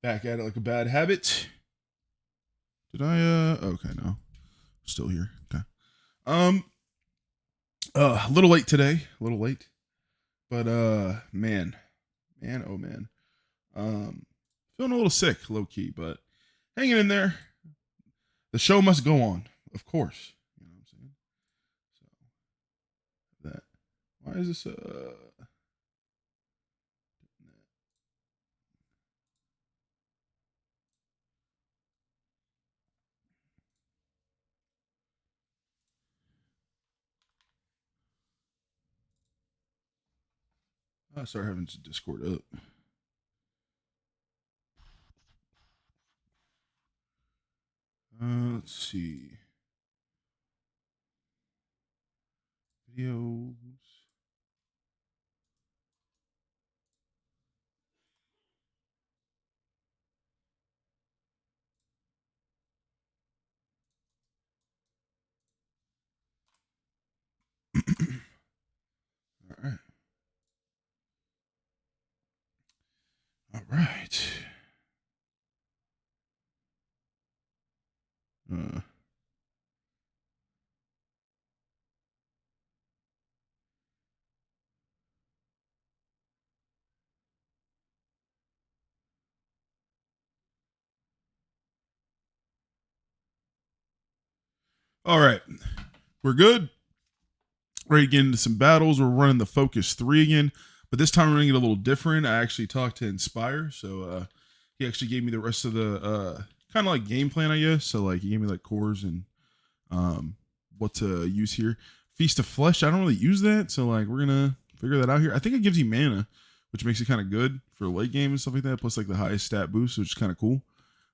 Back at it like a bad habit. Did I okay, no. Still here. Okay. Um a little late today. A little late. But man. Man, oh man. Feeling a little sick, low key, but hanging in there. The show must go on, of course. You know what I'm saying? So that why is this I started having Discord up. Let's see. Videos. All right. All right. Uh, all right. We're good. Ready to get into some battles. We're running the Focus 3 again, but this time we're running it a little different. I actually talked to Inspire, so he actually gave me the rest of the kind of like game plan, I guess. So like he gave me like cores and what to use here. Feast of Flesh, I don't really use that, so like we're gonna figure that out here. I think it gives you mana, which makes it kind of good for late game and stuff like that. Plus like the highest stat boost, which is kind of cool.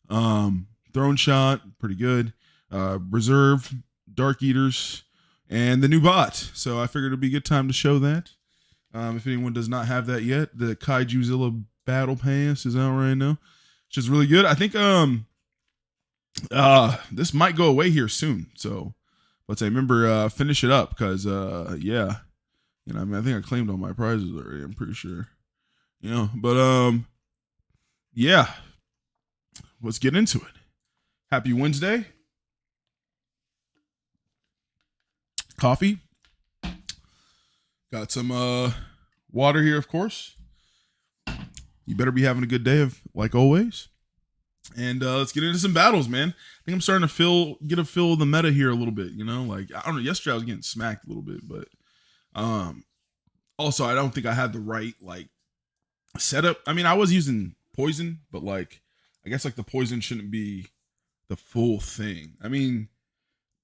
Throne Shot, pretty good. Reserve, Dark Eaters, and the new bot. So I figured it'd be a good time to show that. If anyone does not have that yet, the Kaijuzilla Battle Pass is out right now, which is really good. I think this might go away here soon. So let's say remember finish it up because yeah. You know, I mean I think I claimed all my prizes already, I'm pretty sure. You know, but yeah. Let's get into it. Happy Wednesday. Coffee. Got some water here, of course. You better be having a good day, of like always. And let's get into some battles, man. I think I'm starting to get a feel of the meta here a little bit. You know, like I don't know. Yesterday I was getting smacked a little bit, but also I don't think I had the right like setup. I mean, I was using poison, but like I guess like the poison shouldn't be the full thing. I mean,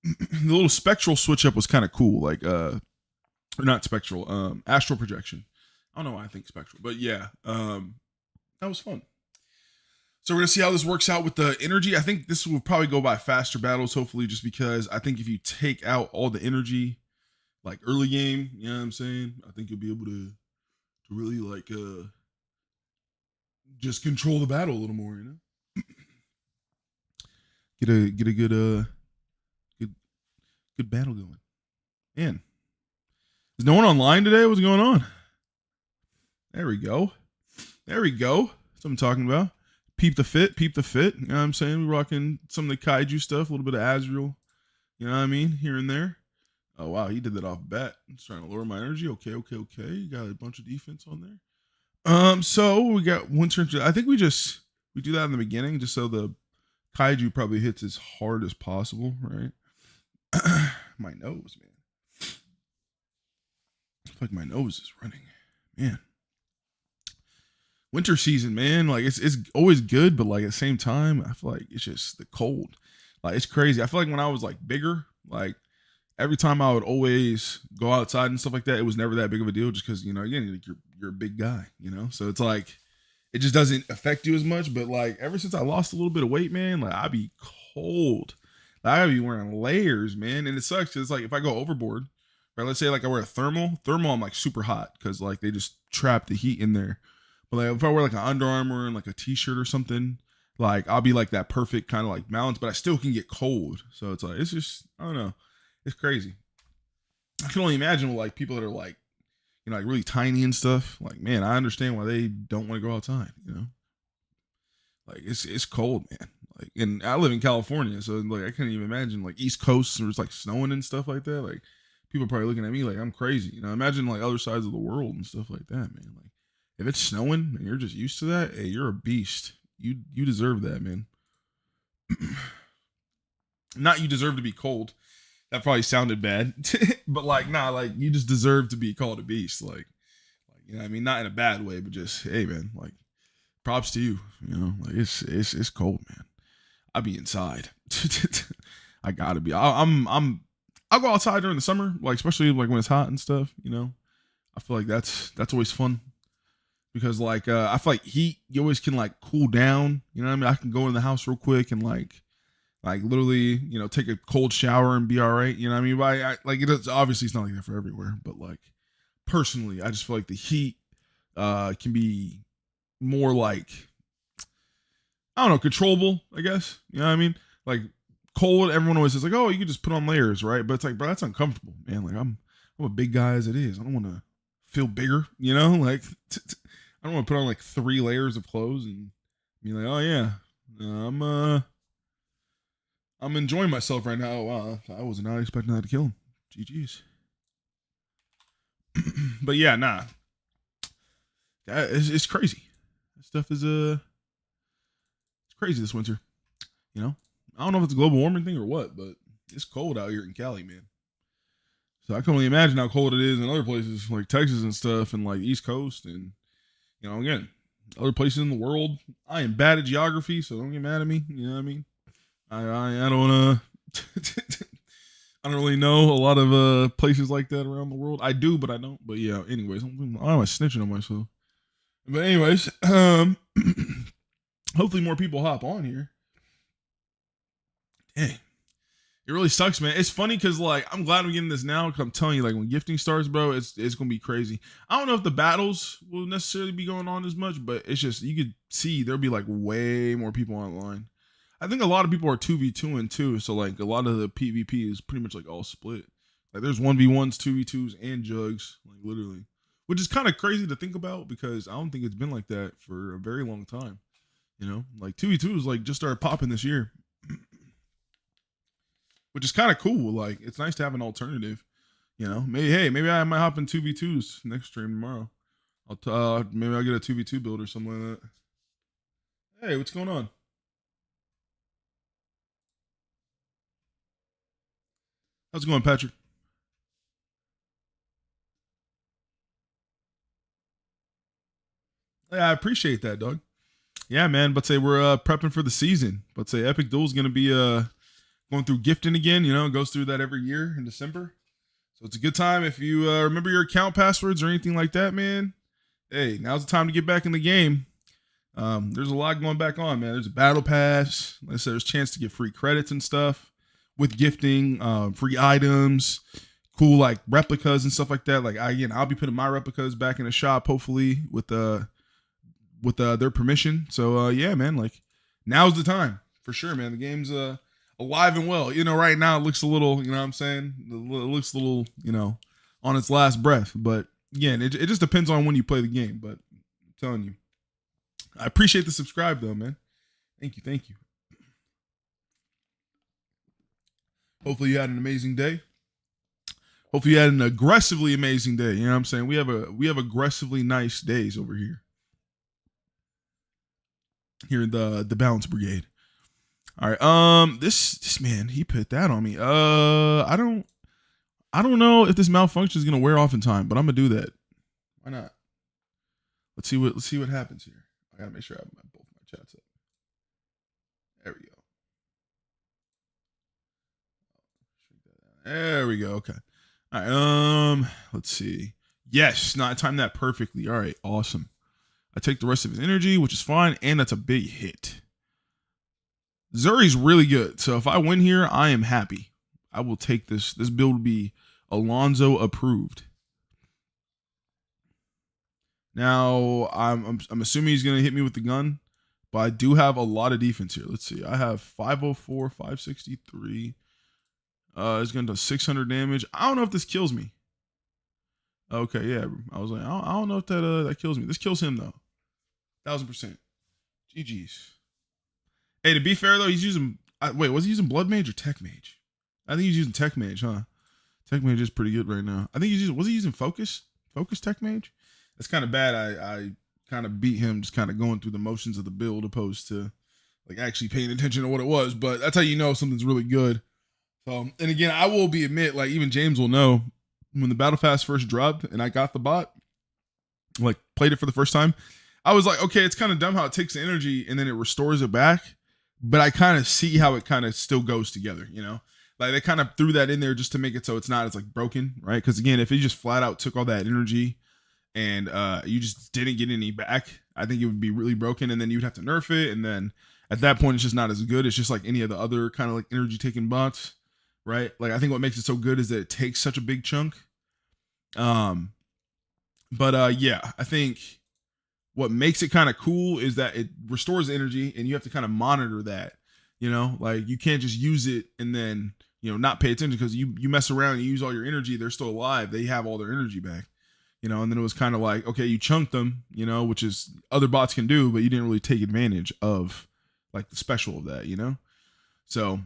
the little spectral switch up was kind of cool. Like or not spectral, astral projection. I don't know why I think spectral, but yeah, that was fun. So we're gonna see how this works out with the energy. I think this will probably go by faster battles, hopefully, just because I think if you take out all the energy, like early game, you know what I'm saying? I think you'll be able to really like just control the battle a little more, you know? Get a good good battle going. Man. Is no one online today? What's going on? There we go. There we go. That's what I'm talking about. Peep the fit, peep the fit. You know what I'm saying? We're rocking some of the kaiju stuff, a little bit of Azrael. You know what I mean? Here and there. Oh wow, he did that off bat. He's trying to lower my energy. Okay, okay, okay. You got a bunch of defense on there. So we got one turn. I think we do that in the beginning just so the kaiju probably hits as hard as possible, right? My nose, man. I feel like my nose is running. Man. Winter season, man. Like it's always good, but like at the same time, I feel like it's just the cold. Like it's crazy. I feel like when I was like bigger, like every time I would always go outside and stuff like that, it was never that big of a deal just because, you know, again, like you're a big guy, you know? So it's like it just doesn't affect you as much. But like ever since I lost a little bit of weight, man, like I be cold. Like, I be wearing layers, man. And it sucks because like if I go overboard, right? Let's say like I wear a thermal, I'm like super hot because like they just trap the heat in there. But like if I wear like an Under Armour and like a t-shirt or something, like I'll be like that perfect kind of like balance, but I still can get cold. So it's like it's just I don't know. It's crazy. I can only imagine like people that are like, you know, like really tiny and stuff. Like, man, I understand why they don't want to go outside, you know? Like it's cold, man. Like, and I live in California, so like I can't even imagine like East Coast where it's like snowing and stuff like that. Like people are probably looking at me like I'm crazy. You know, imagine like other sides of the world and stuff like that, man. Like if it's snowing and you're just used to that, hey, you're a beast. You deserve that, man. Not you deserve to be cold. That probably sounded bad, but like nah, like you just deserve to be called a beast. Like you know, what I mean, not in a bad way, but just hey, man, like props to you. You know, like it's cold, man. I'll be inside. I gotta be. I'll go outside during the summer, like especially like when it's hot and stuff. You know, I feel like that's always fun because like I feel like heat you always can like cool down. You know what I mean? I can go in the house real quick and like literally you know take a cold shower and be all right. You know what I mean? But I like it is obviously it's not like that for everywhere, but like personally, I just feel like the heat can be more like I don't know, controllable, I guess. You know what I mean? Like cold, everyone always says like, oh, you can just put on layers, right? But it's like, bro, that's uncomfortable, man. Like I'm a big guy as it is. I don't want to feel bigger, you know? Like I don't want to put on like 3 layers of clothes and be like, oh yeah, I'm enjoying myself right now. Wow, I was not expecting that to kill him. GG's. But yeah, nah, it's crazy. That stuff is it's crazy this winter. You know, I don't know if it's a global warming thing or what, but it's cold out here in Cali, man. So I can only imagine how cold it is in other places like Texas and stuff, and like East Coast, and you know, again, other places in the world. I am bad at geography, so don't get mad at me. You know what I mean? I don't I don't really know a lot of places like that around the world. I do, but I don't. But yeah, anyways, why am I snitching on myself? But anyways, hopefully more people hop on here. Dang. It really sucks, man. It's funny because like I'm glad I'm getting this now. Because I'm telling you, like when gifting starts, bro, it's gonna be crazy. I don't know if the battles will necessarily be going on as much, but it's just you could see there'll be like way more people online. I think a lot of people are 2v2 and 2, so like a lot of the PvP is pretty much like all split. Like there's 1v1s, 2v2s, and jugs, like literally, which is kind of crazy to think about because I don't think it's been like that for a very long time. You know, like 2v2 is like just started popping this year. Which is kind of cool. Like it's nice to have an alternative. You know, maybe I might hop in 2v2s next stream tomorrow. Maybe I'll get a 2v2 build or something like that. Hey, what's going on? How's it going, Patrick? Yeah, I appreciate that, dog. Yeah, man. But say we're prepping for the season. But say Epic Duel is gonna be going through gifting again. You know, it goes through that every year in December. So it's a good time if you remember your account passwords or anything like that, man. Hey, now's the time to get back in the game. There's a lot going back on, man. There's a battle pass. Like I said, there's a chance to get free credits and stuff with gifting, free items, cool like replicas and stuff like that. Like I'll be putting my replicas back in the shop hopefully with their permission. So yeah, man, like now's the time for sure, man. The game's alive and well. You know, right now it looks a little, you know what I'm saying? It looks a little, you know, on its last breath. But again, it just depends on when you play the game. But I'm telling you, I appreciate the subscribe though, man. Thank you, thank you. Hopefully you had an amazing day. Hopefully you had an aggressively amazing day. You know what I'm saying? We have aggressively nice days over here. Here in the Balance Brigade. All right. This man, he put that on me. I don't know if this malfunction is gonna wear off in time, but I'm gonna do that. Why not? Let's see what happens here. I gotta make sure I have both my chats up. There we go. There we go. Okay. All right. Let's see. Yes, no, I timed that perfectly. All right, awesome. I take the rest of his energy, which is fine, and that's a big hit. Zuri's really good. So if I win here, I am happy. I will take this. This build will be Alonzo approved. Now, I'm assuming he's going to hit me with the gun, but I do have a lot of defense here. Let's see. I have 504, 563. It's going to do 600 damage. I don't know if this kills me. Okay, yeah. I was like, I don't know if that kills me. This kills him, though. 1000%. GG's. Hey, to be fair though, he's using. Wait, was he using Blood Mage or Tech Mage? I think he's using Tech Mage, huh? Tech Mage is pretty good right now. I think he's using. Was he using Focus? Focus Tech Mage? That's kind of bad. I kind of beat him just kind of going through the motions of the build opposed to like actually paying attention to what it was. But that's how you know something's really good. So, and again, I will be admit, like even James will know when the Battle Pass first dropped and I got the bot, like played it for the first time, I was like, okay, it's kind of dumb how it takes the energy and then it restores it back. But I kind of see how it kind of still goes together, you know? Like they kind of threw that in there just to make it so it's not as like broken, right? Because again, if it just flat out took all that energy and you just didn't get any back, I think it would be really broken, and then you'd have to nerf it, and then at that point it's just not as good. It's just like any of the other kind of like energy taking bots, right? Like I think what makes it so good is that it takes such a big chunk. Yeah, I think what makes it kind of cool is that it restores energy and you have to kind of monitor that, you know, like you can't just use it and then, you know, not pay attention, because you mess around and you use all your energy, they're still alive, they have all their energy back, you know. And then it was kind of like, okay, you chunked them, you know, which is other bots can do, but you didn't really take advantage of like the special of that, you know. So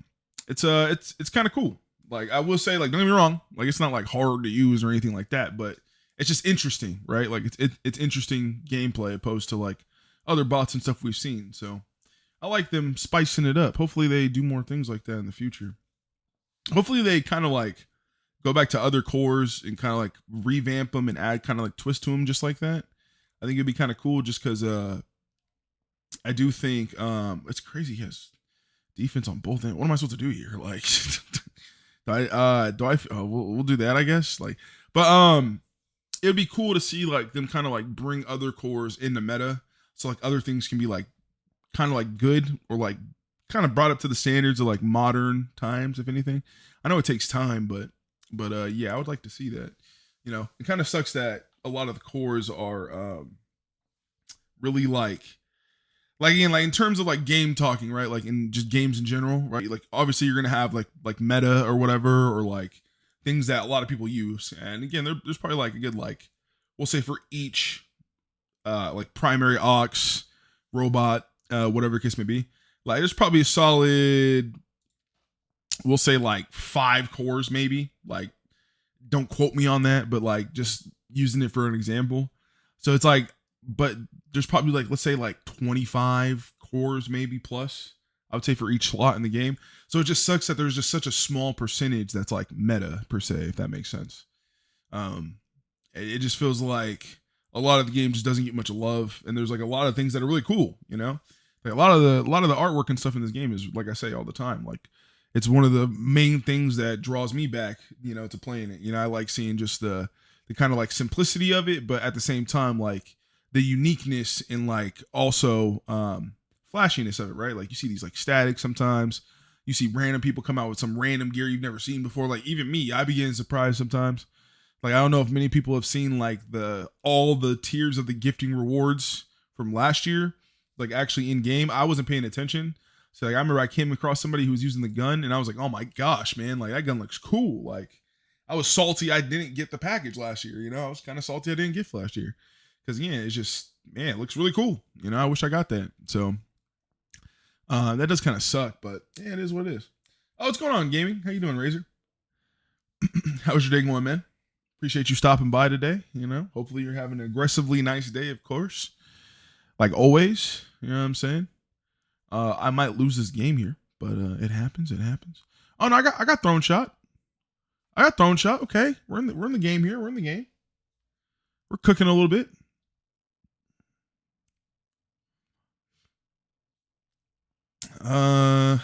it's kind of cool. Like I will say, like, don't get me wrong, like it's not like hard to use or anything like that, but it's just interesting, right? Like it's interesting gameplay opposed to like other bots and stuff we've seen. So I like them spicing it up. Hopefully they do more things like that in the future. Hopefully they kind of like go back to other cores and kind of like revamp them and add kind of like twist to them just like that. I think it'd be kind of cool just because I do think it's crazy. He has defense on both ends. What am I supposed to do here? Like we'll do that, I guess. Like, but it would be cool to see like them kind of like bring other cores in the meta, so like other things can be like kind of like good or like kind of brought up to the standards of like modern times, if anything. I know it takes time, but yeah, I would like to see that. You know, it kind of sucks that a lot of the cores are really like again, like in terms of like game talking, right? Like in just games in general, right? Like obviously you're gonna have like meta or whatever, or like things that a lot of people use. And again, there's probably like a good, like, we'll say for each like primary aux robot, whatever the case may be, like there's probably a solid, we'll say like 5 cores maybe. Like don't quote me on that, but like just using it for an example. So it's like, but there's probably like, let's say like 25 cores maybe plus, I would say, for each slot in the game. So it just sucks that there's just such a small percentage that's like meta per se, if that makes sense. It just feels like a lot of the game just doesn't get much love, and there's like a lot of things that are really cool, you know. Like a lot of the artwork and stuff in this game is, like I say all the time, like it's one of the main things that draws me back, you know, to playing it. You know, I like seeing just the kind of like simplicity of it, but at the same time, like the uniqueness and like also flashiness of it, right? Like you see these like statics sometimes. You see random people come out with some random gear you've never seen before. Like even me, I be getting surprised sometimes. Like I don't know if many people have seen like all the tiers of the gifting rewards from last year, like actually in game. I wasn't paying attention. So like I remember I came across somebody who was using the gun and I was like, oh my gosh, man, like that gun looks cool. Like I was salty I didn't get the package last year, you know. I was kind of salty I didn't get last year. Because yeah, it's just, man, it looks really cool. You know, I wish I got that. So that does kind of suck, but yeah, it is what it is. Oh, what's going on, gaming? How you doing, Razor? How's your day going, man? Appreciate you stopping by today. You know, hopefully you're having an aggressively nice day, of course. Like always, you know what I'm saying? I might lose this game here, but it happens. It happens. Oh no, I got thrown shot. I got thrown shot. Okay, we're in the game here. We're in the game. We're cooking a little bit. Oh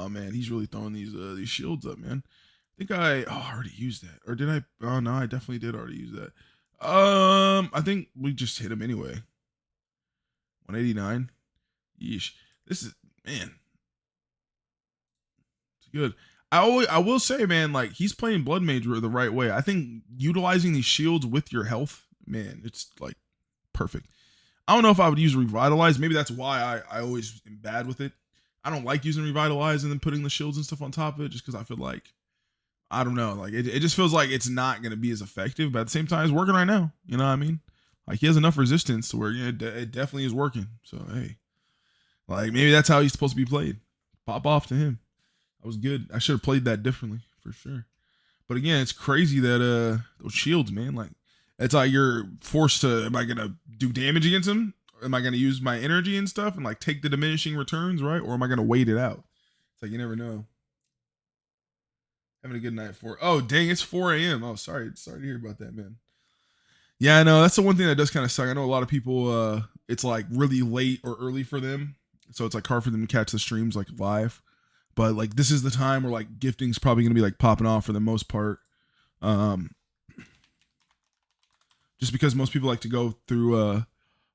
man, he's really throwing these shields up, man. I think I already used that, or did I? Oh no, I definitely did already use that. I think we just hit him anyway. 189. Yeesh. This is, man, it's good. I will say, man, like he's playing Blood Mage the right way. I think utilizing these shields with your health, man, it's like perfect. I don't know if I would use Revitalize. Maybe that's why I always am bad with it. I don't like using Revitalize and then putting the shields and stuff on top of it, just because I feel like, I don't know, like it just feels like it's not going to be as effective, but at the same time, it's working right now. You know what I mean? Like he has enough resistance to where, yeah, it definitely is working. So, hey, Like maybe that's how he's supposed to be played. Pop off to him. That was good. I should have played that differently for sure. But again, it's crazy that those shields, man, like it's like you're forced to, am I gonna do damage against him? Am I gonna use my energy and stuff and like take the diminishing returns, right? Or am I gonna wait it out? It's like you never know. Having a good night for, oh dang, it's 4 a.m. Oh, sorry to hear about that, man. Yeah, I know that's the one thing that does kind of suck. I know a lot of people it's like really late or early for them. So it's like hard for them to catch the streams like live. But like this is the time where like gifting's probably gonna be like popping off for the most part. Just because most people like to go through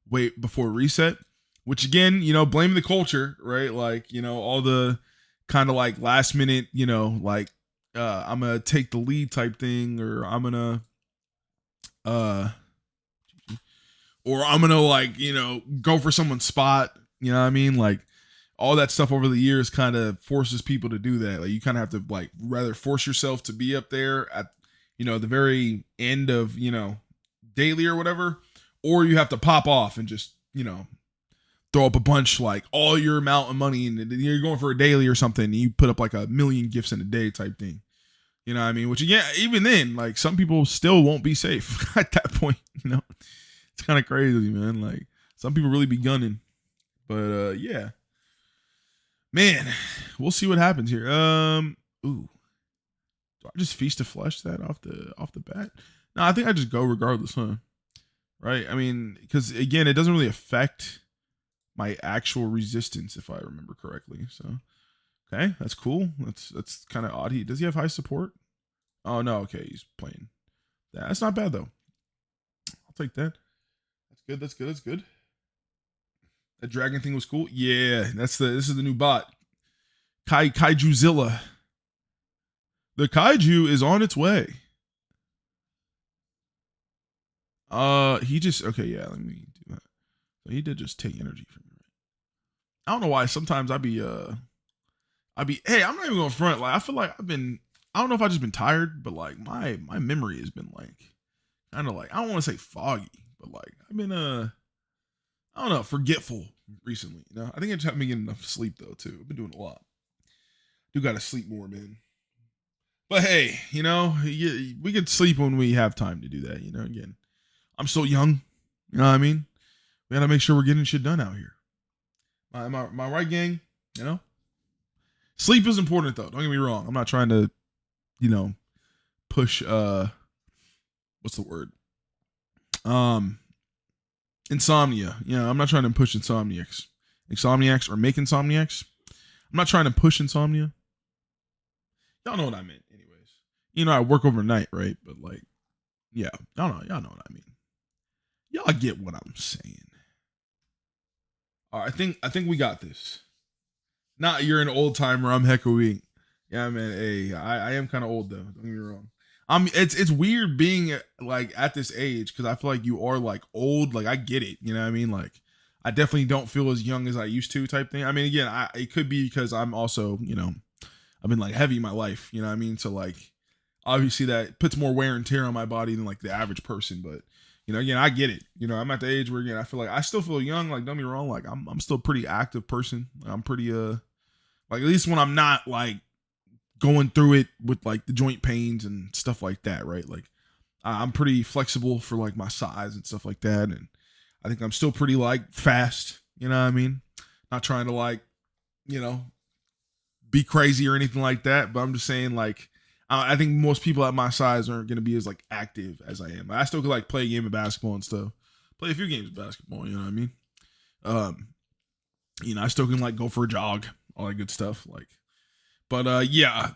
wait before reset, which again, blame the culture, right? Like, all the kind of like last minute, like I'm gonna take the lead type thing, or I'm gonna like, go for someone's spot. You know what I mean? Like all that stuff over the years kind of forces people to do that. Like you kind of have to like rather force yourself to be up there at, the very end of, daily or whatever, or you have to pop off and just, throw up a bunch, like all your amount of money, and you're going for a daily or something, and you put up like 1 million gifts in a day type thing. You know what I mean? Which again, even then, like some people still won't be safe at that point. It's kind of crazy, man. Like some people really be gunning, but yeah, man, we'll see what happens here. Ooh, do I just feast to flesh that off the bat? No, I think I just go regardless, huh? Right? I mean, because again, it doesn't really affect my actual resistance if I remember correctly. So, okay, that's cool. That's kind of odd. Does he have high support? Oh no, okay, he's playing. That's not bad though. I'll take that. That's good. That dragon thing was cool. Yeah, this is the new bot. Kaijuzilla. The kaiju is on its way. He just, okay, yeah, let me do that. So he did just take energy from me. I don't know why sometimes hey, I'm not even going front. Like I feel like I don't know if I just been tired, but like my memory has been like kind of like, I don't want to say foggy, but like I've been I don't know, forgetful recently. I think I just haven't been getting enough sleep though too. I've been doing a lot. Do got to sleep more, man. But hey, we can sleep when we have time to do that. Again, I'm still young. You know what I mean? We gotta make sure we're getting shit done out here. Am I right, gang? Sleep is important though. Don't get me wrong. I'm not trying to, push what's the word? Insomnia. I'm not trying to push insomniacs or make insomniacs. I'm not trying to push insomnia. Y'all know what I meant, anyways. I work overnight, right? But like, yeah, y'all know what I mean. Y'all get what I'm saying. All right, I think we got this. Not you're an old timer. I'm heckling. Yeah, man. Hey, I am kind of old though. Don't get me wrong. It's weird being like at this age because I feel like you are like old. Like I get it. You know what I mean? Like I definitely don't feel as young as I used to type thing. I mean, again, it could be because I'm also, I've been like heavy in my life. You know what I mean? So like obviously that puts more wear and tear on my body than like the average person. But again, I get it. I'm at the age where again I feel like I still feel young. Like don't get me wrong. Like I'm still a pretty active person. I'm pretty like at least when I'm not like going through it with like the joint pains and stuff like that, right? Like I'm pretty flexible for like my size and stuff like that, and I think I'm still pretty like fast. You know what I mean? Not trying to like, be crazy or anything like that, but I'm just saying like I think most people at my size aren't going to be as like active as I am. I still could like play a game of basketball and stuff, play a few games of basketball. You know what I mean? I still can like go for a jog, all that good stuff. Like, but yeah,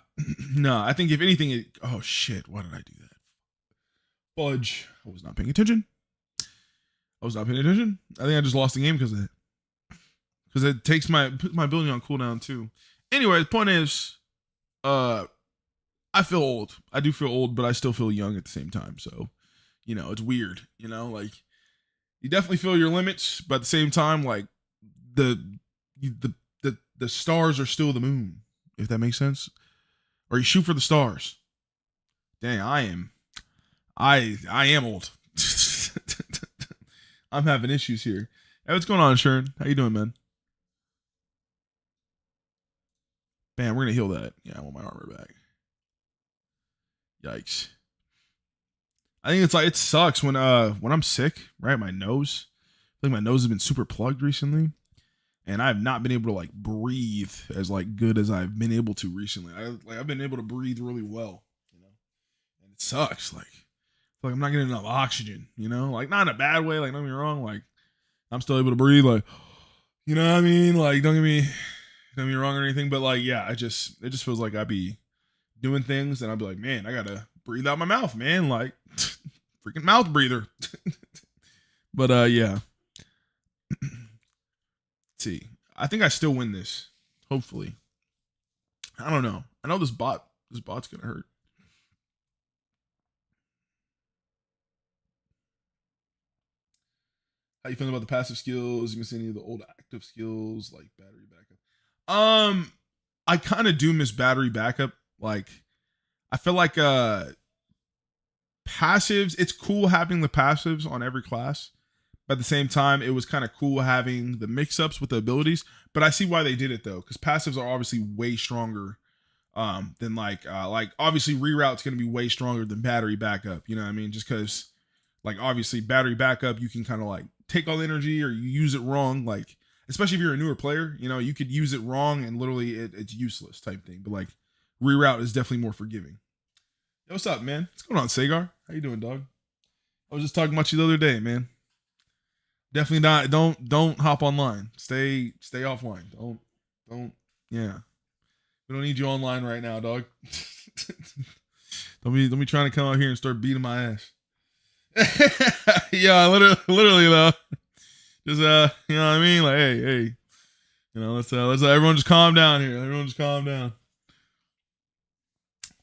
no, I think if anything, oh shit, why did I do that? Fudge. I was not paying attention. I think I just lost the game because of it. Because it takes put my ability on cooldown too. Anyway, the point is, I feel old. I do feel old, but I still feel young at the same time. So, it's weird. Like you definitely feel your limits, but at the same time, like the stars are still the moon. If that makes sense, or you shoot for the stars. Dang, I am old. I'm having issues here. Hey, what's going on, Sharon? How you doing, man? Man, we're gonna heal that. Yeah, I want my armor back. Yikes. I think it's like it sucks when I'm sick, right? My nose. I think my nose has been super plugged recently. And I've not been able to like breathe as like good as I've been able to recently. I've been able to breathe really well, and it sucks. Like I'm not getting enough oxygen, like not in a bad way. Like don't get me wrong, like I'm still able to breathe, like you know what I mean. Like don't get me wrong or anything, but like yeah, it just feels like I'd be doing things and I'd be like, man, I gotta breathe out my mouth, man, like freaking mouth breather. But yeah. See, I think I still win this. Hopefully, I don't know. I know this bot's gonna hurt. How you feeling about the passive skills? You miss any of the old active skills like battery backup? I kind of do miss battery backup. Like, I feel like passives. It's cool having the passives on every class. But at the same time, it was kind of cool having the mix-ups with the abilities. But I see why they did it though, because passives are obviously way stronger than like obviously reroute's going to be way stronger than battery backup. You know what I mean? Just because like obviously battery backup, you can kind of like take all the energy or you use it wrong. Like especially if you're a newer player, you could use it wrong and literally it's useless type thing. But like reroute is definitely more forgiving. Yo, what's up, man? What's going on, Sagar? How you doing, dog? I was just talking about you the other day, man. Definitely not. Don't hop online. Stay offline. Don't. Yeah, we don't need you online right now, dog. don't be trying to come out here and start beating my ass. Yeah, literally though. Just you know what I mean? Like, hey, let's everyone just calm down here. Everyone just calm down.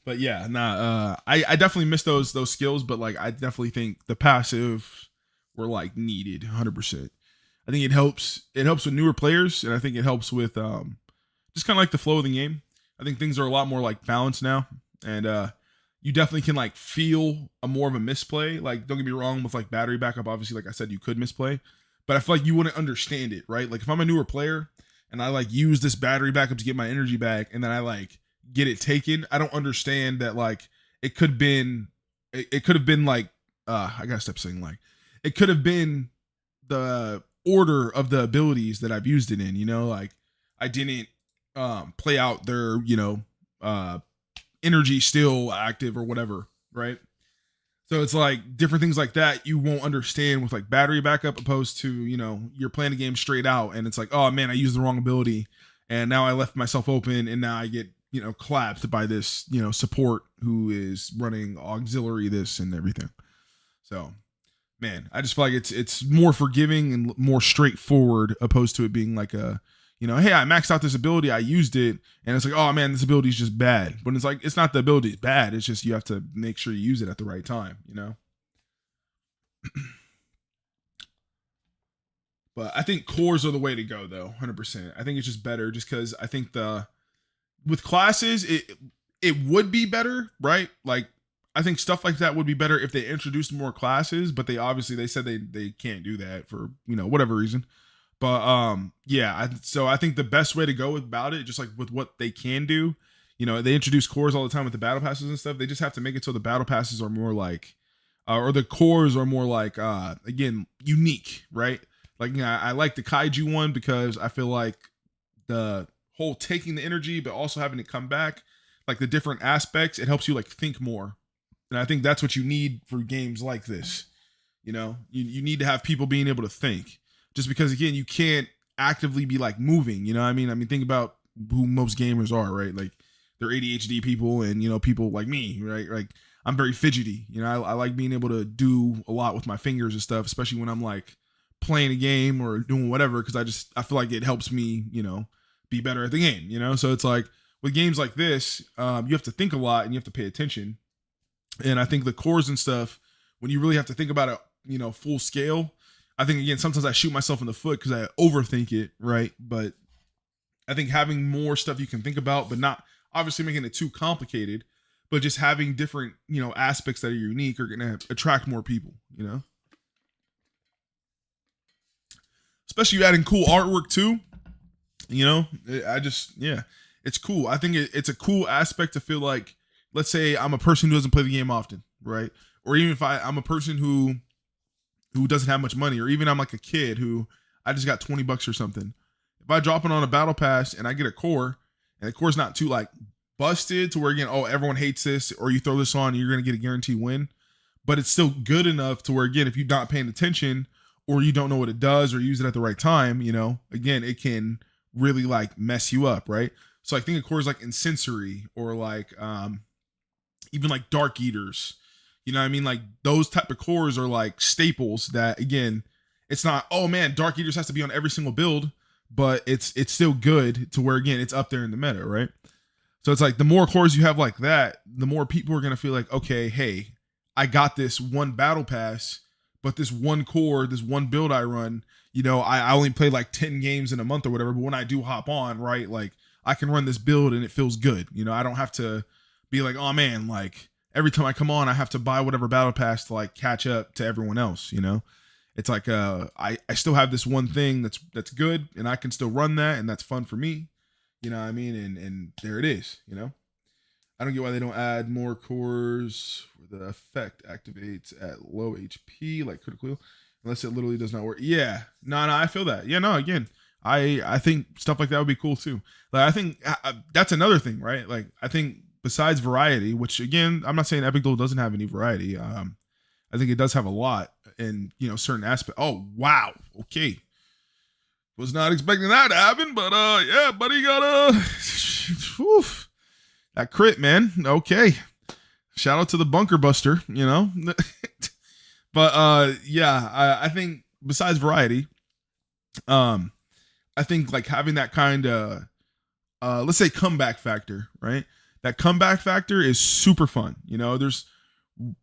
But yeah, nah. I definitely miss those skills, but like I definitely think the passive were like needed 100%. I think it helps with newer players, and I think it helps with just kind of like the flow of the game. I think things are a lot more like balanced now, and you definitely can like feel a more of a misplay. Like don't get me wrong, with like battery backup, obviously like I said you could misplay, but I feel like you wouldn't understand it, right? Like if I'm a newer player and I like use this battery backup to get my energy back and then I like get it taken, I don't understand that like it could have been like I gotta stop saying like it could have been the order of the abilities that I've used it in, like I didn't play out their, energy still active or whatever, right? So it's like different things like that you won't understand with like battery backup opposed to, you're playing the game straight out and it's like, oh man, I used the wrong ability and now I left myself open and now I get, collapsed by this, support who is running auxiliary this and everything. So man, I just feel like it's more forgiving and more straightforward opposed to it being like a, hey, I maxed out this ability, I used it, and it's like, oh man, this ability is just bad. But it's like it's not the ability is bad. It's just you have to make sure you use it at the right time, But I think cores are the way to go, though, 100%. I think it's just better, just because I think with classes it would be better, right? Like I think stuff like that would be better if they introduced more classes, but they said they can't do that for, whatever reason. But yeah, so I think the best way to go about it, just like with what they can do, they introduce cores all the time with the battle passes and stuff. They just have to make it so the battle passes are more like or the cores are more like again, unique, right? Like I like the kaiju one because I feel like the whole taking the energy but also having it come back, like the different aspects, it helps you like think more. And I think that's what you need for games like this. You need to have people being able to think. Just because again, you can't actively be like moving, what I mean? Think about who most gamers are, right? Like they're ADHD people and people like me, right? Like I'm very fidgety. I like being able to do a lot with my fingers and stuff, especially when I'm like playing a game or doing whatever, because I feel like it helps me, be better at the game, So it's like with games like this, you have to think a lot and you have to pay attention. And I think the cores and stuff, when you really have to think about it, full scale, I think again, sometimes I shoot myself in the foot because I overthink it, right? But I think having more stuff you can think about, but not obviously making it too complicated, but just having different, aspects that are unique are going to attract more people, Especially you adding cool artwork too. Yeah, it's cool. I think it's a cool aspect to feel like, let's say I'm a person who doesn't play the game often, right? Or even if I'm a person who doesn't have much money, or even I'm like a kid who I just got 20 bucks or something. If I drop it on a battle pass and I get a core, and the core's not too like busted to where again, oh, everyone hates this, or you throw this on, and you're gonna get a guaranteed win, but it's still good enough to where again, if you're not paying attention or you don't know what it does or use it at the right time, again, it can really like mess you up, right? So I think a core is like insensory or like even like dark eaters. You know what I mean? Like those type of cores are like staples that again, it's not, oh man, Dark Eaters has to be on every single build, but it's still good to where again, it's up there in the meta, right? So it's like the more cores you have like that, the more people are gonna feel like, okay, hey, I got this one battle pass, but this one core, this one build I run, I only play like 10 games in a month or whatever, but when I do hop on, right, like I can run this build and it feels good. I don't have to be like, oh man, like every time I come on, I have to buy whatever battle pass to like catch up to everyone else. It's like I still have this one thing that's good, and I can still run that, and that's fun for me. You know what I mean? And there it is. I don't get why they don't add more cores where the effect activates at low HP, like critical, unless it literally does not work. Yeah, no, I feel that. Yeah, no, again, I think stuff like that would be cool too. Like I think that's another thing, right? Like I think besides variety, which again, I'm not saying EPICDUEL doesn't have any variety. I think it does have a lot in certain aspects. Oh wow, okay, was not expecting that to happen, but yeah, buddy got that crit, man. Okay, shout out to the bunker buster, but yeah, I think besides variety, I think like having that kind of let's say comeback factor, right? That comeback factor is super fun. There's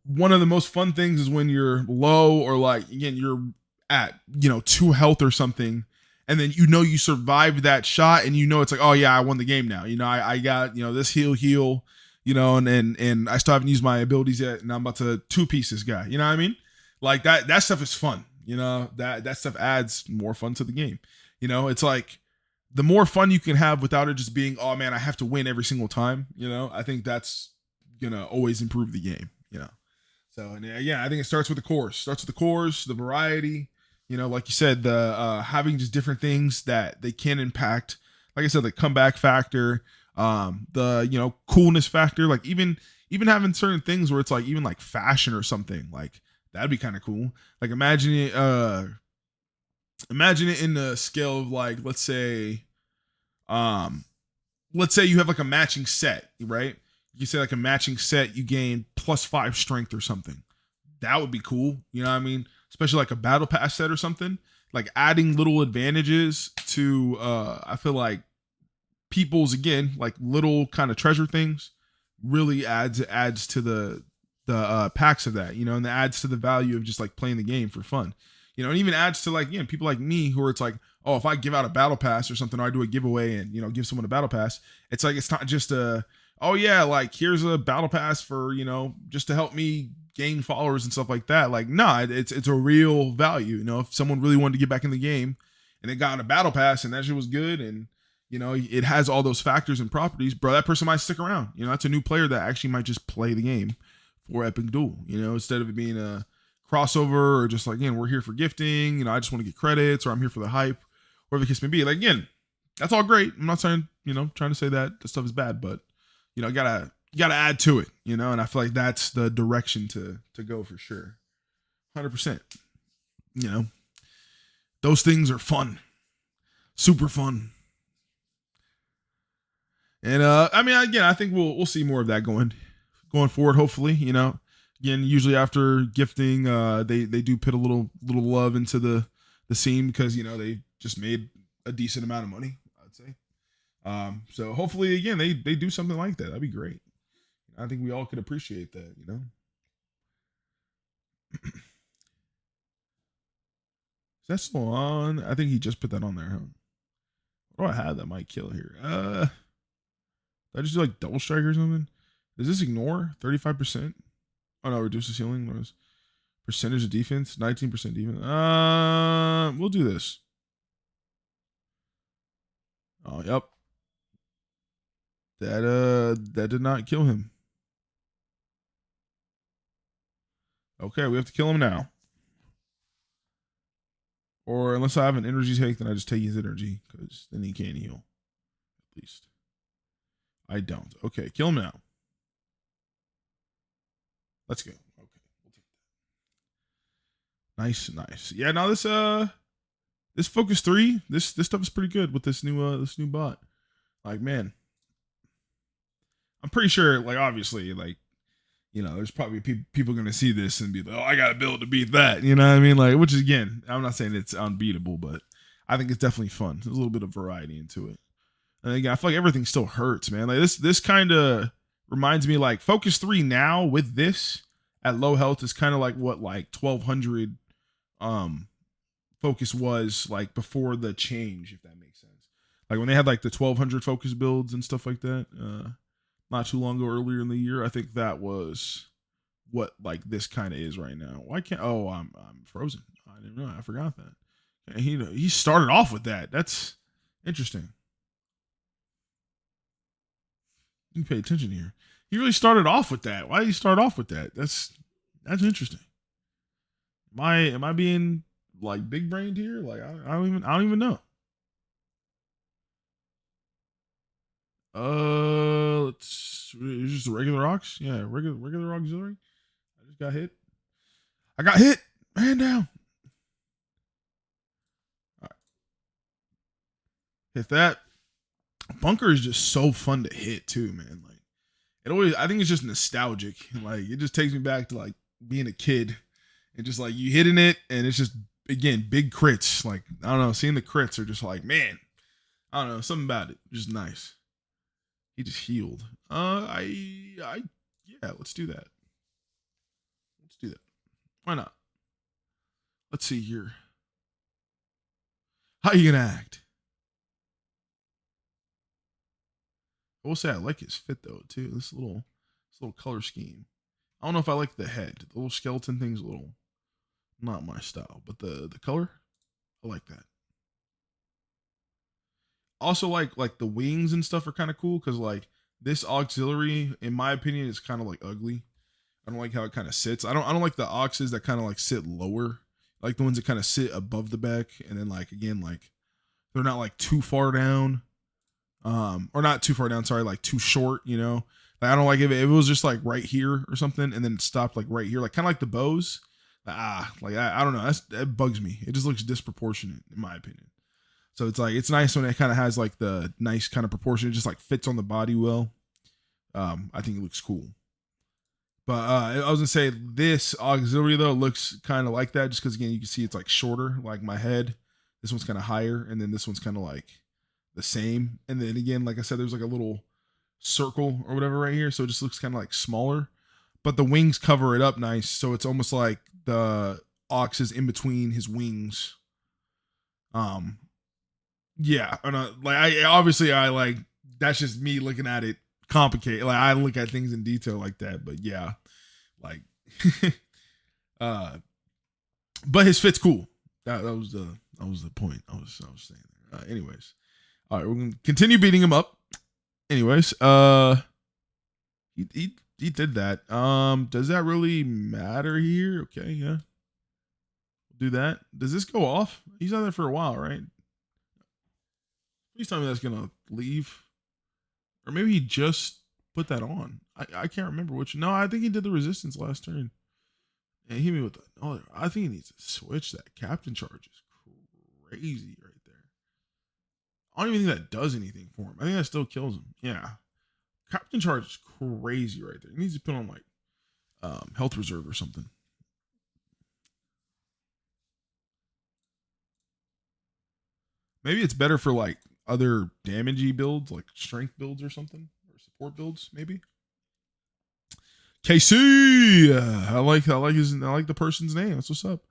one of the most fun things is when you're low or like, again, you're at, 2 health or something. And then, you survived that shot and it's like, oh yeah, I won the game now. I got, this heal, and I still haven't used my abilities yet. And I'm about to 2-piece this guy. You know what I mean? Like that stuff is fun. That stuff adds more fun to the game. It's like, the more fun you can have without it just being, oh man, I have to win every single time, I think that's gonna always improve the game, So, and yeah, I think it starts with the cores. The variety, like you said, the having just different things that they can impact. Like I said, the comeback factor, the coolness factor, like even having certain things where it's like even like fashion or something, like that'd be kind of cool. Like imagine it in the scale of like, let's say you have like a matching set, right? You say like a matching set, you gain +5 strength or something. That would be cool. You know what I mean? Especially like a battle pass set or something. Like adding little advantages to I feel like people's, again, like little kind of treasure things really adds to the packs of that, and it adds to the value of just like playing the game for fun. And even adds to like, people like me who are, it's like, oh, if I give out a battle pass or something, or I do a giveaway and, give someone a battle pass, it's like, it's not just oh yeah, like here's a battle pass for, just to help me gain followers and stuff like that. Like, nah, it's a real value. If someone really wanted to get back in the game and they got a battle pass and that shit was good and, it has all those factors and properties, bro, that person might stick around. That's a new player that actually might just play the game for EPICDUEL, instead of it being a crossover or just like, again, we're here for gifting, I just want to get credits, or I'm here for the hype, whatever the case may be. Like, again, that's all great. I'm not saying, trying to say that this stuff is bad, but you gotta add to it, and I feel like that's the direction to go for sure. 100%. Those things are fun. Super fun. And I mean, again, I think we'll see more of that going forward, hopefully. Again, usually after gifting, they do put a little love into the scene because they just made a decent amount of money, I'd say. So hopefully, again, they do something like that. That'd be great. I think we all could appreciate that, Is that still on? I think he just put that on there, huh? What do I have that might kill here? Did I just do like double strike or something? Does this ignore 35%? Oh no, reduce the ceiling. What is percentage of defense? 19% defense. We'll do this. Oh, yep. That did not kill him. Okay, we have to kill him now. Or unless I have an energy take, then I just take his energy, because then he can't heal. At least. I don't. Okay, kill him now. Let's go. Okay. We'll take that. Nice, nice. Yeah, now this Focus 3, this stuff is pretty good with this new bot. Like, man. I'm pretty sure, like, obviously, like, you know, there's probably people going to see this and be like, oh, I got to build to beat that. You know what I mean? Like, which is, again, I'm not saying it's unbeatable, but I think it's definitely fun. There's a little bit of variety into it. And again, I feel like everything still hurts, man. Like, this kind of reminds me, like, Focus 3 now with this at low health is kind of like what, like, 1200 Focus was, like, before the change, if that makes sense. Like, when they had, like, the 1200 Focus builds and stuff like that, not too long ago, earlier in the year, I think that was what, like, this kind of is right now. Why can't? Oh, I'm frozen. I didn't know. I forgot that. And he started off with that. That's interesting. You pay attention here. He really started off with that. Why did he start off with that? That's interesting. Am I being, like, big brained here? Like, I don't even know. It's just a regular ox. Yeah, regular auxiliary. I just got hit. I got hit. Man down. All right. Hit that. Bunker is just so fun to hit too, man. Like, it always, I think it's just nostalgic. Like, it just takes me back to, like, being a kid and just, like, you hitting it, and it's just, again, big crits. Like, I don't know, seeing the crits are just like, man, I don't know, something about it. Just nice. He just healed. Yeah, let's do that. Let's do that. Why not? Let's see here. How you gonna act? I will say I like his fit though too. This little color scheme. I don't know if I like the head. The little skeleton thing's a little not my style, but the color, I like that. Also, like the wings and stuff are kind of cool because, like, this auxiliary, in my opinion, is kind of, like, ugly. I don't like how it kind of sits. I don't like the oxes that kind of, like, sit lower. I like the ones that kind of sit above the back, and then, like, again, like, they're not, like, too far down. Or not too far down, sorry, like, too short, you know. Like, I don't like if it was just, like, right here or something, and then it stopped, like, right here, like, kind of like the bows. Like, I don't know. That bugs me. It just looks disproportionate, in my opinion. So it's like, it's nice when it kind of has, like, the nice kind of proportion. It just, like, fits on the body well. I think it looks cool. But I was gonna say this auxiliary though looks kind of like that, just because, again, you can see it's, like, shorter, like my head. This one's kind of higher, and then this one's kind of like the same. And then again, like I said, there's, like, a little circle or whatever right here, so it just looks kind of, like, smaller. But the wings cover it up nice, so it's almost like the ox is in between his wings. Yeah, and like, I obviously, I like, that's just me looking at it complicated. Like, I look at things in detail like that, but yeah, like, uh, but his fit's cool. That was the point I was saying. Anyways, all right, we're gonna continue beating him up. Anyways, he did that. Does that really matter here? Okay, yeah, we'll do that. Does this go off? He's out there for a while, right? Please tell me that's gonna leave, or maybe he just put that on. I can't remember which. No, I think he did the resistance last turn. And he hit me with the. Oh, I think he needs to switch that. Captain charge is crazy right there. I don't even think that does anything for him. I think that still kills him. Yeah, Captain charge is crazy right there. He needs to put on, like, health reserve or something. Maybe it's better for, like, other damagey builds, like strength builds or something, or support builds, maybe. KC, I like the person's name. That's what's up.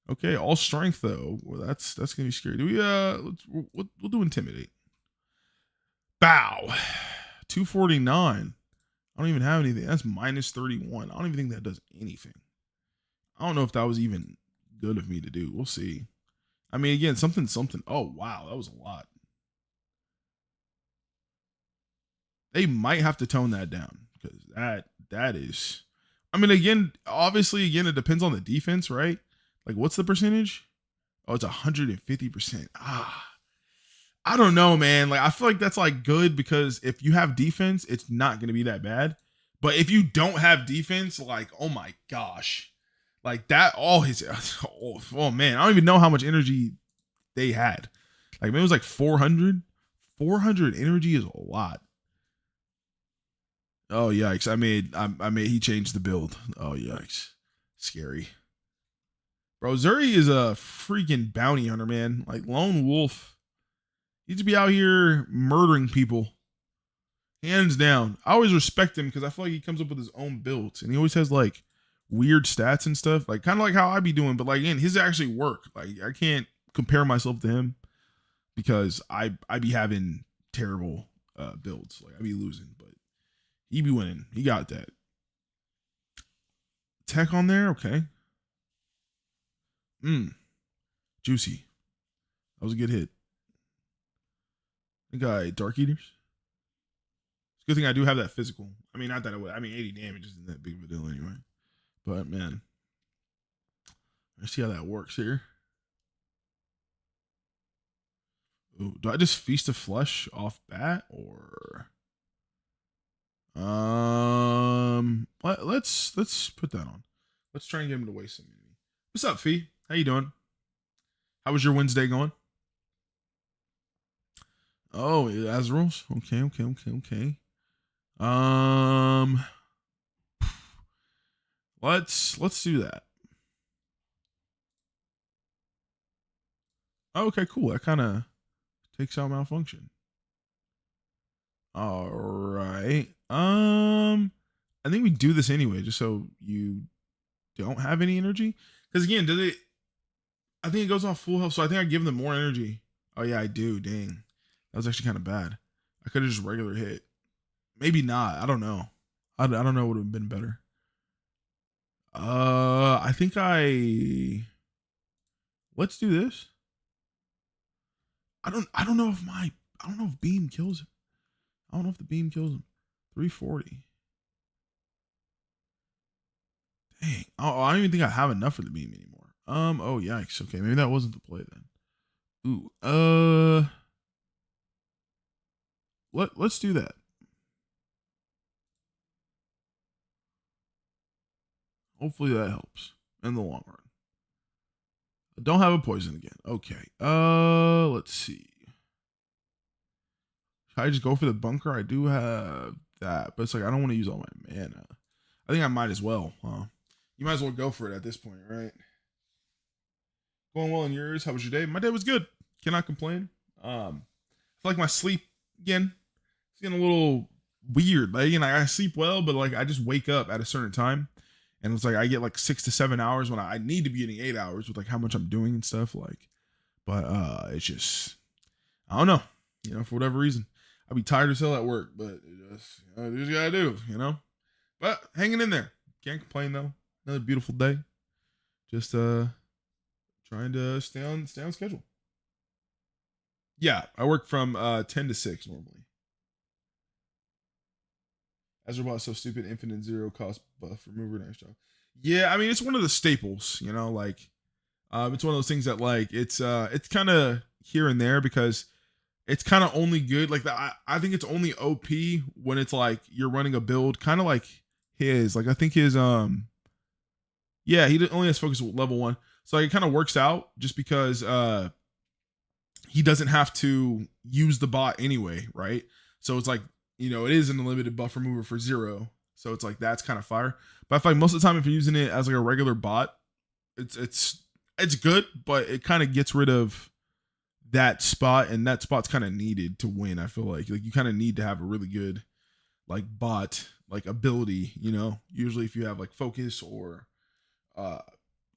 Okay, all strength though. Well, that's gonna be scary. Do we we'll do intimidate. Bow. 249. I don't even have anything. That's minus 31. I don't even think that does anything. I don't know if that was even good of me to do. We'll see. I mean, again, something. Oh wow, that was a lot. they might have to tone that down because that is. I mean, again, obviously, again, it depends on the defense, right? Like, what's the percentage? Oh, it's 150%. I don't know, man. Like, I feel like that's like good because if you have defense, it's not going to be that bad. But if you don't have defense, like, oh my gosh, like that, all his, oh man, I don't even know how much energy they had. Like, maybe it was like 400. 400 energy is a lot. Oh yikes! He changed the build. Oh yikes! Scary. Bro, Zuri is a freaking bounty hunter, man. Like lone wolf. He should be out here murdering people. Hands down. I always respect him because I feel like he comes up with his own builds. And he always has like weird stats and stuff. Like kind of like how I be doing, but like again, his actually work. Like I can't compare myself to him because I be having terrible builds. Like I be losing, but he be winning. He got that. Tech on there, okay. Juicy. That was a good hit. I got Dark Eaters. It's a good thing I do have that physical. I mean, not that it would. I mean, 80 damage isn't that big of a deal anyway. But man, let's see how that works here. Ooh, do I just feast a flesh off bat or? Let's put that on. Let's try and get him to waste some energy. What's up, Fee? How you doing? How was your Wednesday going? Oh, Azrael's. Okay. Let's do that. Okay, cool. That kind of takes out malfunction. All right. I think we do this anyway, just so you don't have any energy. Because again, I think it goes off full health, so I think I give them more energy. Oh yeah, I do. Dang, that was actually kind of bad. I could have just regular hit. Maybe not. I don't know. I don't know what would have been better. I think let's do this. I don't know if beam kills him. I don't know if the beam kills him. 340. Dang. Oh, I don't even think I have enough for the beam anymore. Oh yikes. Okay, maybe that wasn't the play then. Ooh. Let's do that. Hopefully that helps in the long run. I don't have a poison again. Okay. Let's see. Should I just go for the bunker? I do have that, but it's like I don't want to use all my mana. I think I might as well, huh? You might as well go for it at this point, right? Going well in yours. How was your day? My day was good. Cannot complain. I feel like my sleep again. It's getting a little weird. Like, you know, I sleep well, but like I just wake up at a certain time, and it's like I get like 6 to 7 hours when I need to be getting 8 hours with like how much I'm doing and stuff. Like, but it's just I don't know. You know, for whatever reason, I'll be tired as hell at work, but you just gotta do. You know, but hanging in there. Can't complain though. Another beautiful day. Just trying to stay on schedule. Yeah, I work from 10 to 6 normally. Azure so stupid, infinite zero cost buff remover, nice job. Yeah, I mean it's one of the staples, you know, like it's one of those things that like it's kind of here and there because it's kind of only good like that. I think it's only OP when it's like you're running a build kind of like his. Like I think his yeah, he only has focus level 1. So like, it kind of works out just because he doesn't have to use the bot anyway, right? So it's like, you know, it is an unlimited buff remover for 0. So it's like that's kind of fire. But I feel like most of the time if you're using it as like a regular bot, it's good, but it kind of gets rid of that spot, and that spot's kind of needed to win. I feel like you kind of need to have a really good like bot like ability, you know. Usually if you have like focus or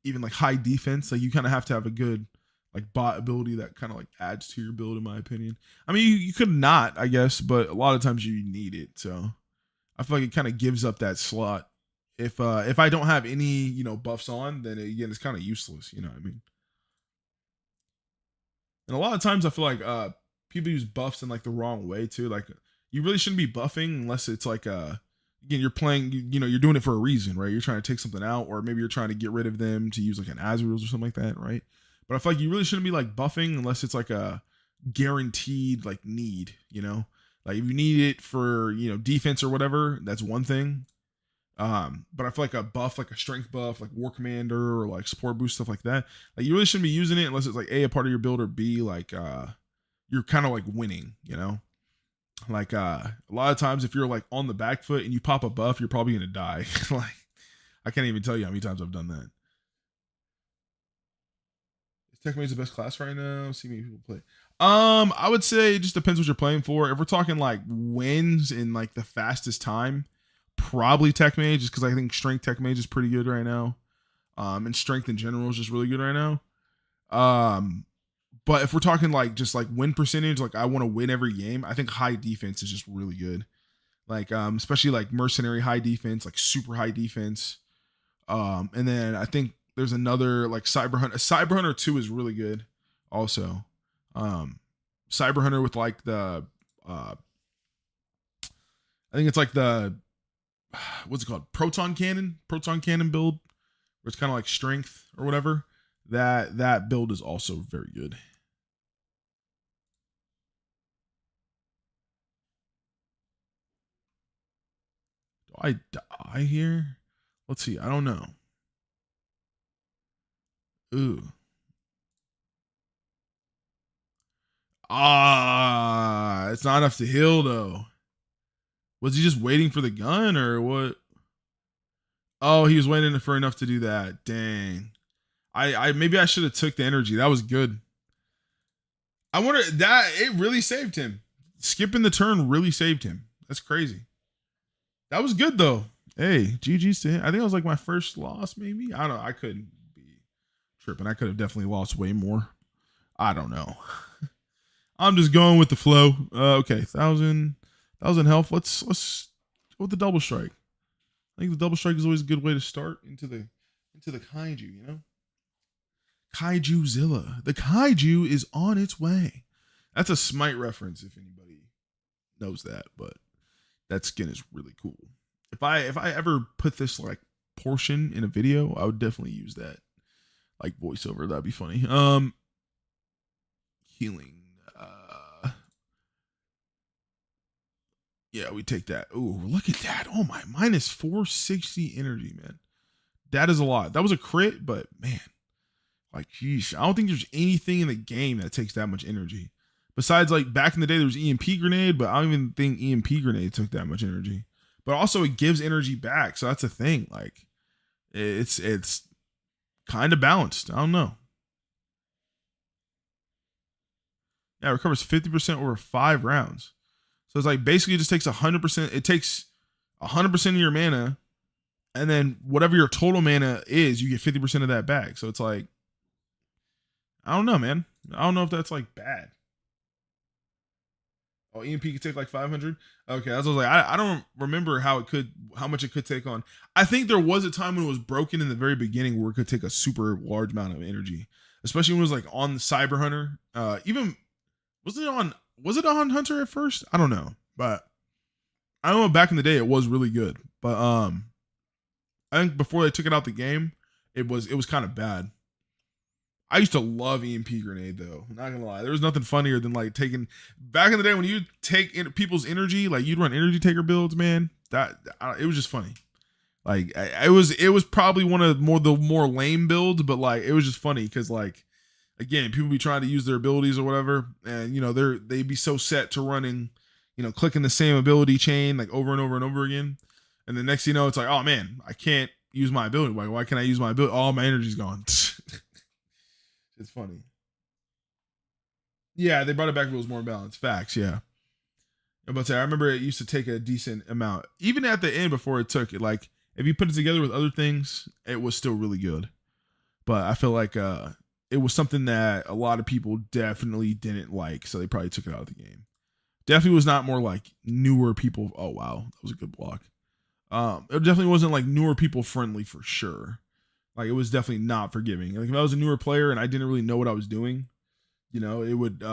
even like high defense, like you kind of have to have a good like bot ability that kind of like adds to your build, in my opinion. I mean, you could not, I guess, but a lot of times you need it. So I feel like it kind of gives up that slot. If I don't have any, you know, buffs on, then again it's kind of useless. You know what I mean? And a lot of times I feel like people use buffs in like the wrong way too. Like you really shouldn't be buffing unless it's like again, you're playing, you're doing it for a reason, right? You're trying to take something out, or maybe you're trying to get rid of them to use like an Azrael's or something like that, right? But I feel like you really shouldn't be like buffing unless it's like a guaranteed like need, like if you need it for defense or whatever, that's one thing. But I feel like a buff, like a strength buff, like War Commander or like support boost, stuff like that, like you really shouldn't be using it unless it's like a part of your build, or B, like you're kind of like winning, like a lot of times if you're like on the back foot and you pop a buff, you're probably gonna die. Like I can't even tell you how many times I've done that. Is Techmage the best class right now? See many people play. I would say it just depends what you're playing for. If we're talking like wins in like the fastest time, probably Techmage, just because I think strength Techmage is pretty good right now. And strength in general is just really good right now. But if we're talking like just like win percentage, like I want to win every game, I think high defense is just really good. Like especially like mercenary high defense, like super high defense. And then I think there's another like Cyber Hunter. Cyber Hunter 2 is really good also. Cyber Hunter with like the I think it's like the what's it called? Proton cannon build, where it's kind of like strength or whatever. That build is also very good. Do I die here? Let's see. I don't know. Ooh. It's not enough to heal though. Was he just waiting for the gun or what? Oh, he was waiting for enough to do that. Dang. I maybe I should have took the energy. That was good. I wonder that it really saved him. Skipping the turn really saved him. That's crazy. That was good though. Hey, GG's to him. I think it was like my first loss, maybe. I don't know. I couldn't be tripping. I could have definitely lost way more. I don't know. I'm just going with the flow. Okay, 1,000 health. Let's go with the double strike. I think the double strike is always a good way to start into the kaiju, Kaijuzilla. The kaiju is on its way. That's a Smite reference if anybody knows that, but that skin is really cool. If I ever put this like portion in a video, I would definitely use that like voiceover. That'd be funny. Healing. Yeah, we take that. Ooh, look at that. Oh my, minus 460 energy, man. That is a lot. That was a crit, but man, like, geez, I don't think there's anything in the game that takes that much energy. Besides, like back in the day, there was EMP grenade, but I don't even think EMP grenade took that much energy. But also, it gives energy back, so that's a thing. Like, it's kind of balanced. I don't know. Yeah, it recovers 50% over 5 rounds. So it's like basically it just takes 100%. It takes 100% of your mana, and then whatever your total mana is, you get 50% of that back. So it's like, I don't know, man. I don't know if that's like bad. Oh, EMP could take like 500. Okay, that's what I was like. I don't remember how much it could take on. I think there was a time when it was broken in the very beginning where it could take a super large amount of energy, especially when it was like on the Cyber Hunter. Even was it on Hunter at first? I don't know, but I know back in the day it was really good. But I think before they took it out the game, it was kind of bad. I used to love EMP grenade though. I'm not gonna lie, there was nothing funnier than like taking back in the day when you take people's energy, like you'd run energy taker builds, man. It was just funny. Like it was probably one of the more lame builds, but like it was just funny because like again, people be trying to use their abilities or whatever, and they'd be so set to running, clicking the same ability chain like over and over and over again, and the next thing you know, it's like, oh man, I can't use my ability. Like, why can't I use my ability? All my energy's gone. It's funny. Yeah, they brought it back when it was more balanced. Facts, yeah. But I remember it used to take a decent amount, even at the end before it took it. Like if you put it together with other things, it was still really good. But I feel like it was something that a lot of people definitely didn't like, so they probably took it out of the game. Definitely was not more like newer people. Oh wow, that was a good block. It definitely wasn't like newer people friendly for sure. Like it was definitely not forgiving. Like if I was a newer player and I didn't really know what I was doing, it would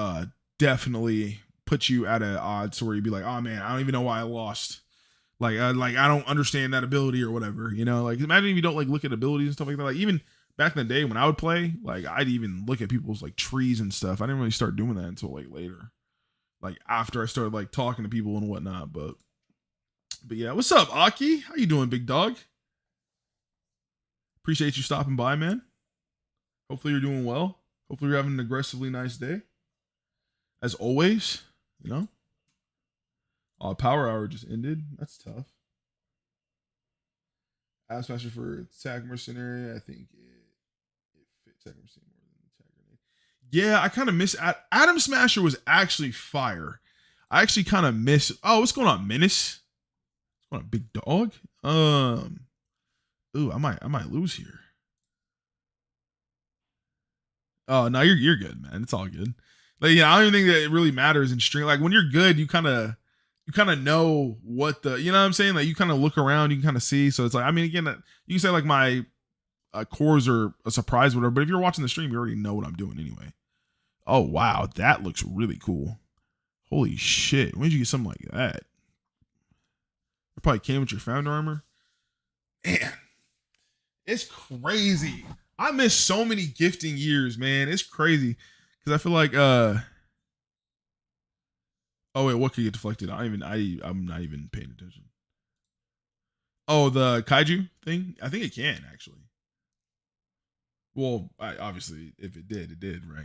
definitely put you at a odds where you'd be like, oh man, I don't even know why I lost. Like I don't understand that ability or whatever, you know. Like imagine if you don't like look at abilities and stuff like that. Like even back in the day when I would play, like I'd even look at people's like trees and stuff. I didn't really start doing that until like later, like after I started like talking to people and whatnot. But yeah, what's up, Aki? How you doing, big dog? Appreciate you stopping by, man. Hopefully you're doing well. Hopefully you're having an aggressively nice day. As always, you know. Oh, power hour just ended. That's tough. Ass Master for Attack Mercenary. I think it fits Attack Mercenary more than Attack Grenade. Yeah, I kind of miss Atom Smasher was actually fire. I actually kind of miss. Oh, what's going on, Menace? What's going on, big dog? Ooh, I might lose here. Oh no, you're good, man. It's all good. Like yeah, I don't even think that it really matters in stream. Like when you're good, you kind of know what the, you know what I'm saying? Like you kind of look around, you can kind of see. So it's like, I mean, again, you can say like my cores are a surprise, whatever. But if you're watching the stream, you already know what I'm doing anyway. Oh wow, that looks really cool. Holy shit, when did you get something like that? It probably came with your founder armor. Man, it's crazy. I miss so many gifting years, man. It's crazy because I feel like oh wait, what could get deflected? I'm not even paying attention. Oh, the kaiju thing? I think it can actually. Well, obviously, if it did, right?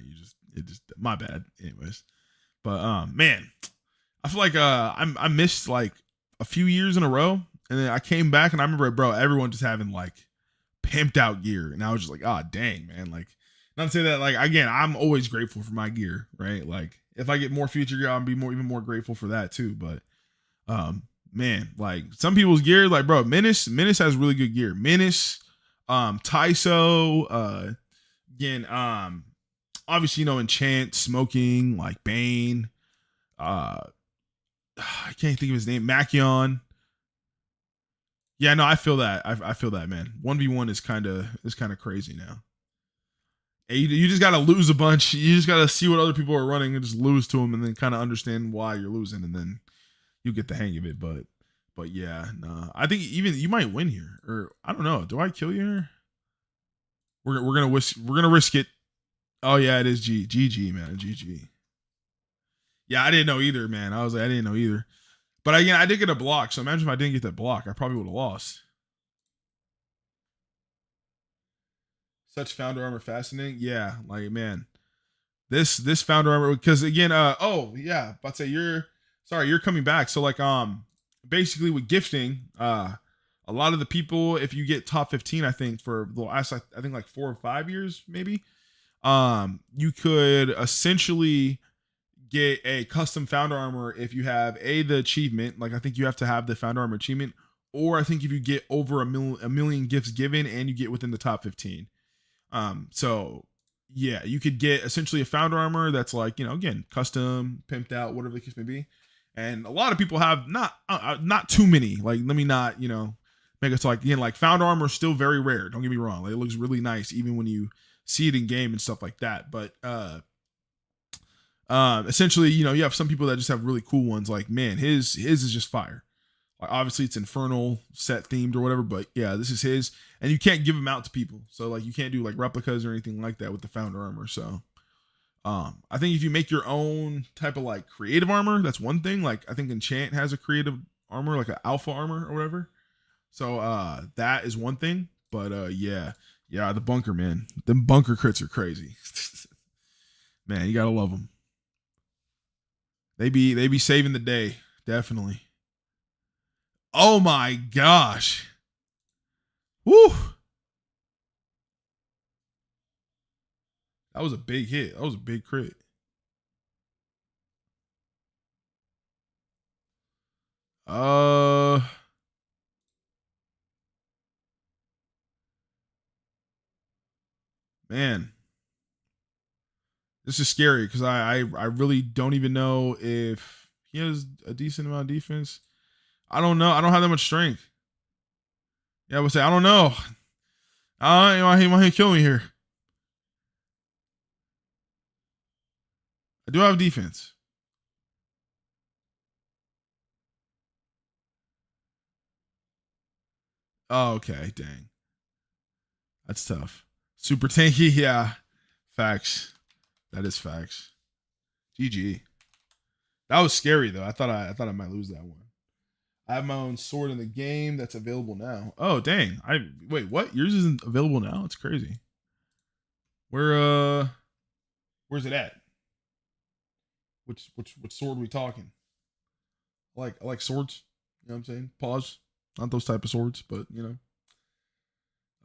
It just my bad. Anyways, but man, I feel like I missed like a few years in a row, and then I came back, and I remember, bro, everyone just having like pimped out gear, and I was just like, oh dang, man, like not to say that like again, I'm always grateful for my gear, right? Like if I get more future gear, I'll be even more grateful for that too. But man, like some people's gear, like bro, Menace has really good gear. Menace, Tyso, again, obviously, you know, Enchant, Smoking, like Bane, I can't think of his name, Machion. Yeah, no, I feel that. I feel that, man. 1v1 is kind of crazy now. And you just gotta lose a bunch. You just gotta see what other people are running and just lose to them, and then kind of understand why you're losing, and then you get the hang of it. But yeah, nah. I think even you might win here, or I don't know. Do I kill you here? We're gonna risk it. Oh yeah, it is GG, man. GG. Yeah, I didn't know either, man. I didn't know either. But again, I did get a block. So imagine if I didn't get that block, I probably would have lost. Such founder armor fascinating. Yeah, like man, this founder armor, because again, oh yeah, but say you're coming back. So like basically with gifting, a lot of the people, if you get top 15, I think for the last, I think like 4 or 5 years maybe, you could essentially get a custom founder armor if you have the achievement. Like I think you have to have the founder armor achievement, or I think if you get over a million gifts given and you get within the top 15. So yeah, you could get essentially a founder armor that's like, you know, again, custom, pimped out, whatever the case may be. And a lot of people have not too many. Like, let me not, you know, make it so like, again, like founder armor is still very rare. Don't get me wrong. Like, it looks really nice even when you see it in game and stuff like that. But essentially, you know, you have some people that just have really cool ones. Like, man, his is just fire. Like, obviously it's infernal set themed or whatever, but yeah, this is his, and you can't give them out to people. So like, you can't do like replicas or anything like that with the founder armor. So, I think if you make your own type of like creative armor, that's one thing. Like, I think Enchant has a creative armor, like an alpha armor or whatever. So, that is one thing. But yeah, the bunker, man, them bunker crits are crazy. Man, you gotta love them. They be saving the day, definitely. Oh my gosh. Woo. That was a big hit. That was a big crit. Man. This is scary because I really don't even know if he has a decent amount of defense. I don't know. I don't have that much strength. Yeah, I would say I don't know. He might kill me here. I do have defense. Oh, okay. Dang. That's tough. Super tanky. Yeah. Facts. That is facts. GG. That was scary though. I thought I might lose that one. I have my own sword in the game that's available now. Oh dang. I wait, what? Yours isn't available now? It's crazy. Where where's it at? Which sword are we talking? I like swords. You know what I'm saying? Pause. Not those type of swords, but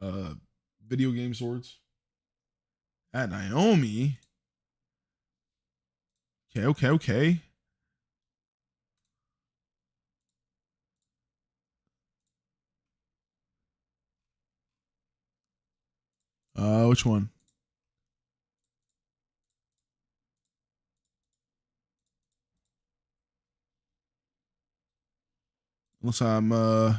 uh video game swords. At Naomi. Okay. Which one? Unless I'm oh,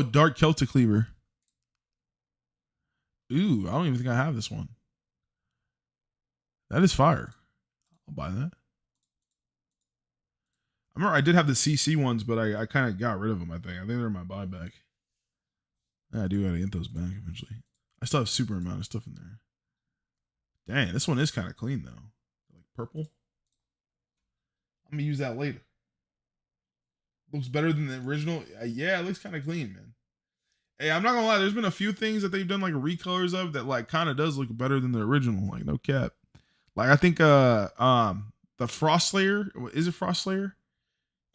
Dark Celtic Cleaver. Ooh, I don't even think I have this one. That is fire. I'll buy that. I remember I did have the CC ones, but I kind of got rid of them. I think they're my buyback. Yeah, I do gotta get those back eventually. I still have super amount of stuff in there. Dang, this one is kind of clean though. Like purple. I'm gonna use that later. Looks better than the original. Yeah, it looks kind of clean, man. Hey, I'm not gonna lie. There's been a few things that they've done like recolors of that like kind of does look better than the original. Like no cap. Like I think the Frost Slayer, is it Frost Slayer?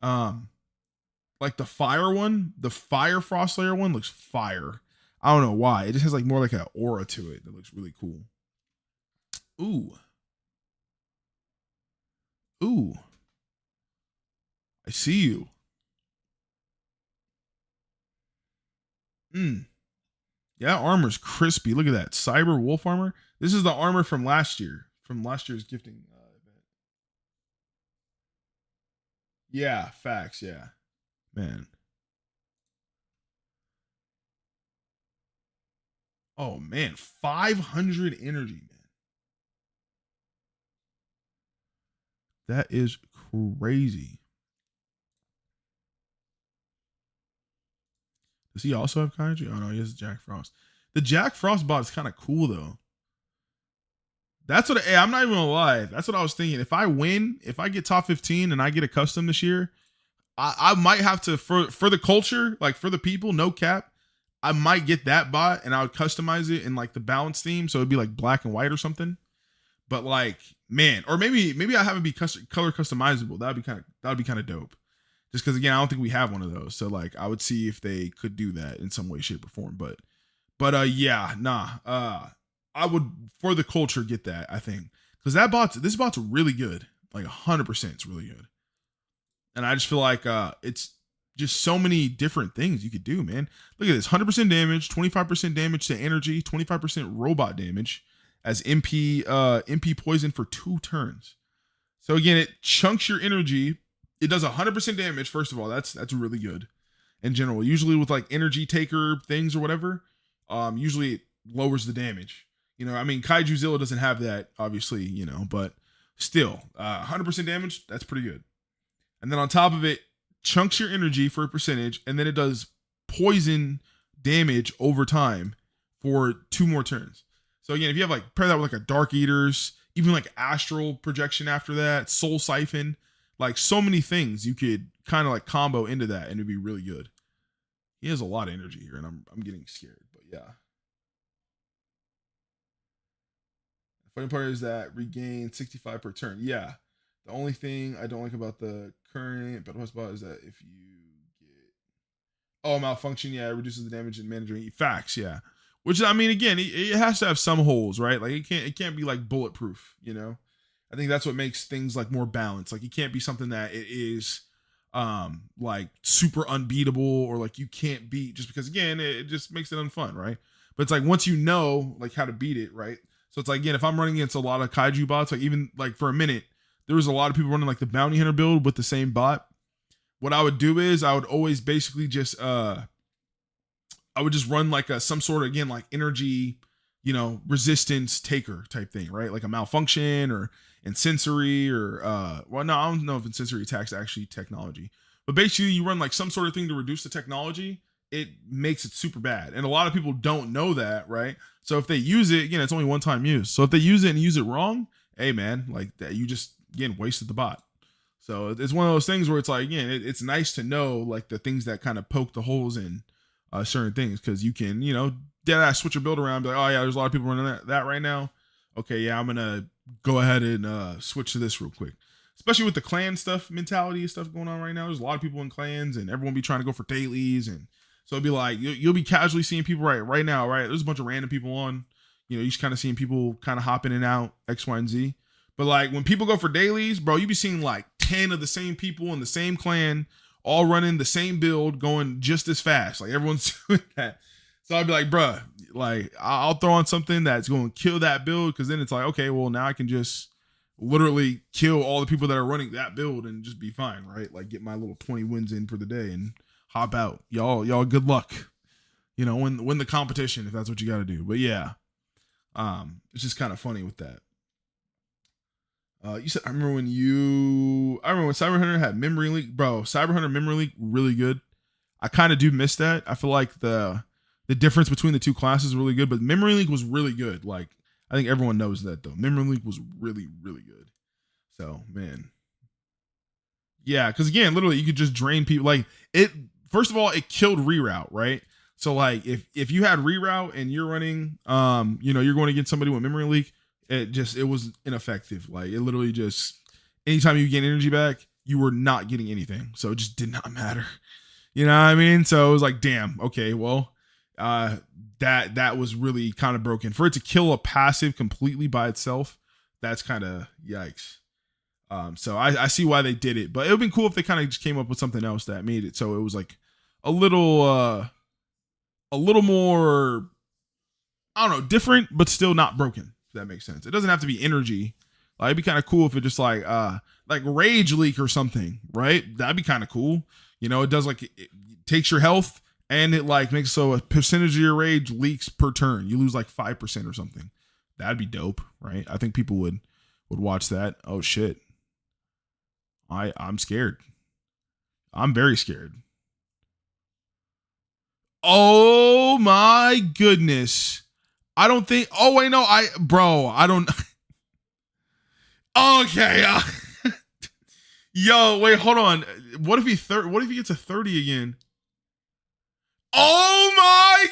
Um like the fire one, the fire Frost Slayer one looks fire. I don't know why. It just has like more like an aura to it that looks really cool. Ooh. Ooh. I see you. Mm. Yeah, that armor's crispy. Look at that. Cyber wolf armor. This is the armor from last year. From last year's gifting event. Yeah, facts. Yeah. Man. Oh man, 500 energy, man. That is crazy. Does he also have Kaiju? Oh no, he has Jack Frost. The Jack Frost bot is kind of cool though. That's what. Hey, I'm not even gonna lie. That's what I was thinking. If I win, if I get top 15 and I get a custom this year, I might have to for the culture, like for the people, no cap. I might get that bot and I would customize it in like the balance theme, so it'd be like black and white or something. But like, man, or maybe I have it be color customizable. That'd be kind of dope. Just because again, I don't think we have one of those. So like, I would see if they could do that in some way, shape, or form. But yeah, nah. I would for the culture get that. I think because this bot's really good. Like 100%, it's really good. And I just feel like it's just so many different things you could do, man. Look at this: 100% damage, 25% damage to energy, 25% robot damage as MP poison for 2 turns. So again, it chunks your energy. It does 100% damage. First of all, that's really good in general. Usually with like energy taker things or whatever, usually it lowers the damage. I mean, Kaiju Zilla doesn't have that, obviously, but still, 100% damage. That's pretty good. And then on top of it, chunks your energy for a percentage, and then it does poison damage over time for 2 more turns. So again, if you have like pair that with like a Dark Eaters, even like Astral Projection after that, Soul Siphon, like so many things you could kind of like combo into that, and it'd be really good. He has a lot of energy here, and I'm getting scared, but yeah. The funny part is that regain 65 per turn. Yeah. The only thing I don't like about the current battle hotspot is that if you get malfunction, yeah, it reduces the damage and mana drain. Facts, yeah. Which I mean, again, it has to have some holes, right? Like it can't be like bulletproof, I think that's what makes things like more balanced. Like it can't be something that it is like super unbeatable or like you can't beat just because again it just makes it unfun, right? But it's like once you know like how to beat it, right? So it's like again, if I'm running against a lot of kaiju bots, like even like for a minute, there was a lot of people running like the bounty hunter build with the same bot. What I would do is I would always basically just I would just run like some sort of again like energy, resistance taker type thing, right? Like a malfunction or insensory or well, no, I don't know if insensory attacks actually technology, but basically you run like some sort of thing to reduce the technology. It makes it super bad, and a lot of people don't know that, right? So if they use it, again, it's only one time use. So if they use it and use it wrong, hey man, like that, you just again wasted the bot. So it's one of those things where it's like, again, it's nice to know like the things that kind of poke the holes in certain things, because you can, dead ass switch your build around, be like, oh yeah, there's a lot of people running that right now. Okay, yeah, I'm gonna go ahead and switch to this real quick. Especially with the clan stuff, mentality stuff going on right now. There's a lot of people in clans, and everyone be trying to go for dailies, and so it'd be like you'll be casually seeing people right now, right? There's a bunch of random people on. You're just kind of seeing people kind of hop in and out X, Y, and Z. But like when people go for dailies, bro, you be seeing like 10 of the same people in the same clan, all running the same build, going just as fast. Like everyone's doing that. So I'd be like, bruh, like I'll throw on something that's going to kill that build, because then it's like, okay, well now I can just literally kill all the people that are running that build and just be fine, right? Like get my little 20 wins in for the day and hop out. Y'all good luck. Win the competition if that's what you got to do. But yeah, it's just kind of funny with that. You said I remember when Cyber Hunter had memory leak, bro. Cyber Hunter memory leak really good. I kind of do miss that. I feel like the difference between the two classes is really good, but memory leak was really good. Like I think everyone knows that though. Memory leak was really really good. So man, yeah, because again, literally you could just drain people. Like it. First of all, it killed reroute, right? So like if you had reroute and you're running, you're going to get somebody with memory leak. It was ineffective. Like it literally just, anytime you gain energy back, you were not getting anything. So it just did not matter. You know what I mean? So it was like, damn, okay, well, that was really kind of broken. For it to kill a passive completely by itself, that's kind of yikes. So I see why they did it, but it would have been cool if they kind of just came up with something else that made it so it was like a little more, I don't know, different, but still not broken. That makes sense. It doesn't have to be energy. Like it'd be kind of cool if it just like rage leak or something, right? That'd be kind of cool. It does like it takes your health and it like makes so a percentage of your rage leaks per turn. You lose like 5% or something. That'd be dope, right? I think people would watch that. Oh shit. I'm scared. I'm very scared. Oh my goodness. I don't think. Oh wait, no. I don't. Okay. Yo, wait, hold on. What if he gets a 30 again? Oh my.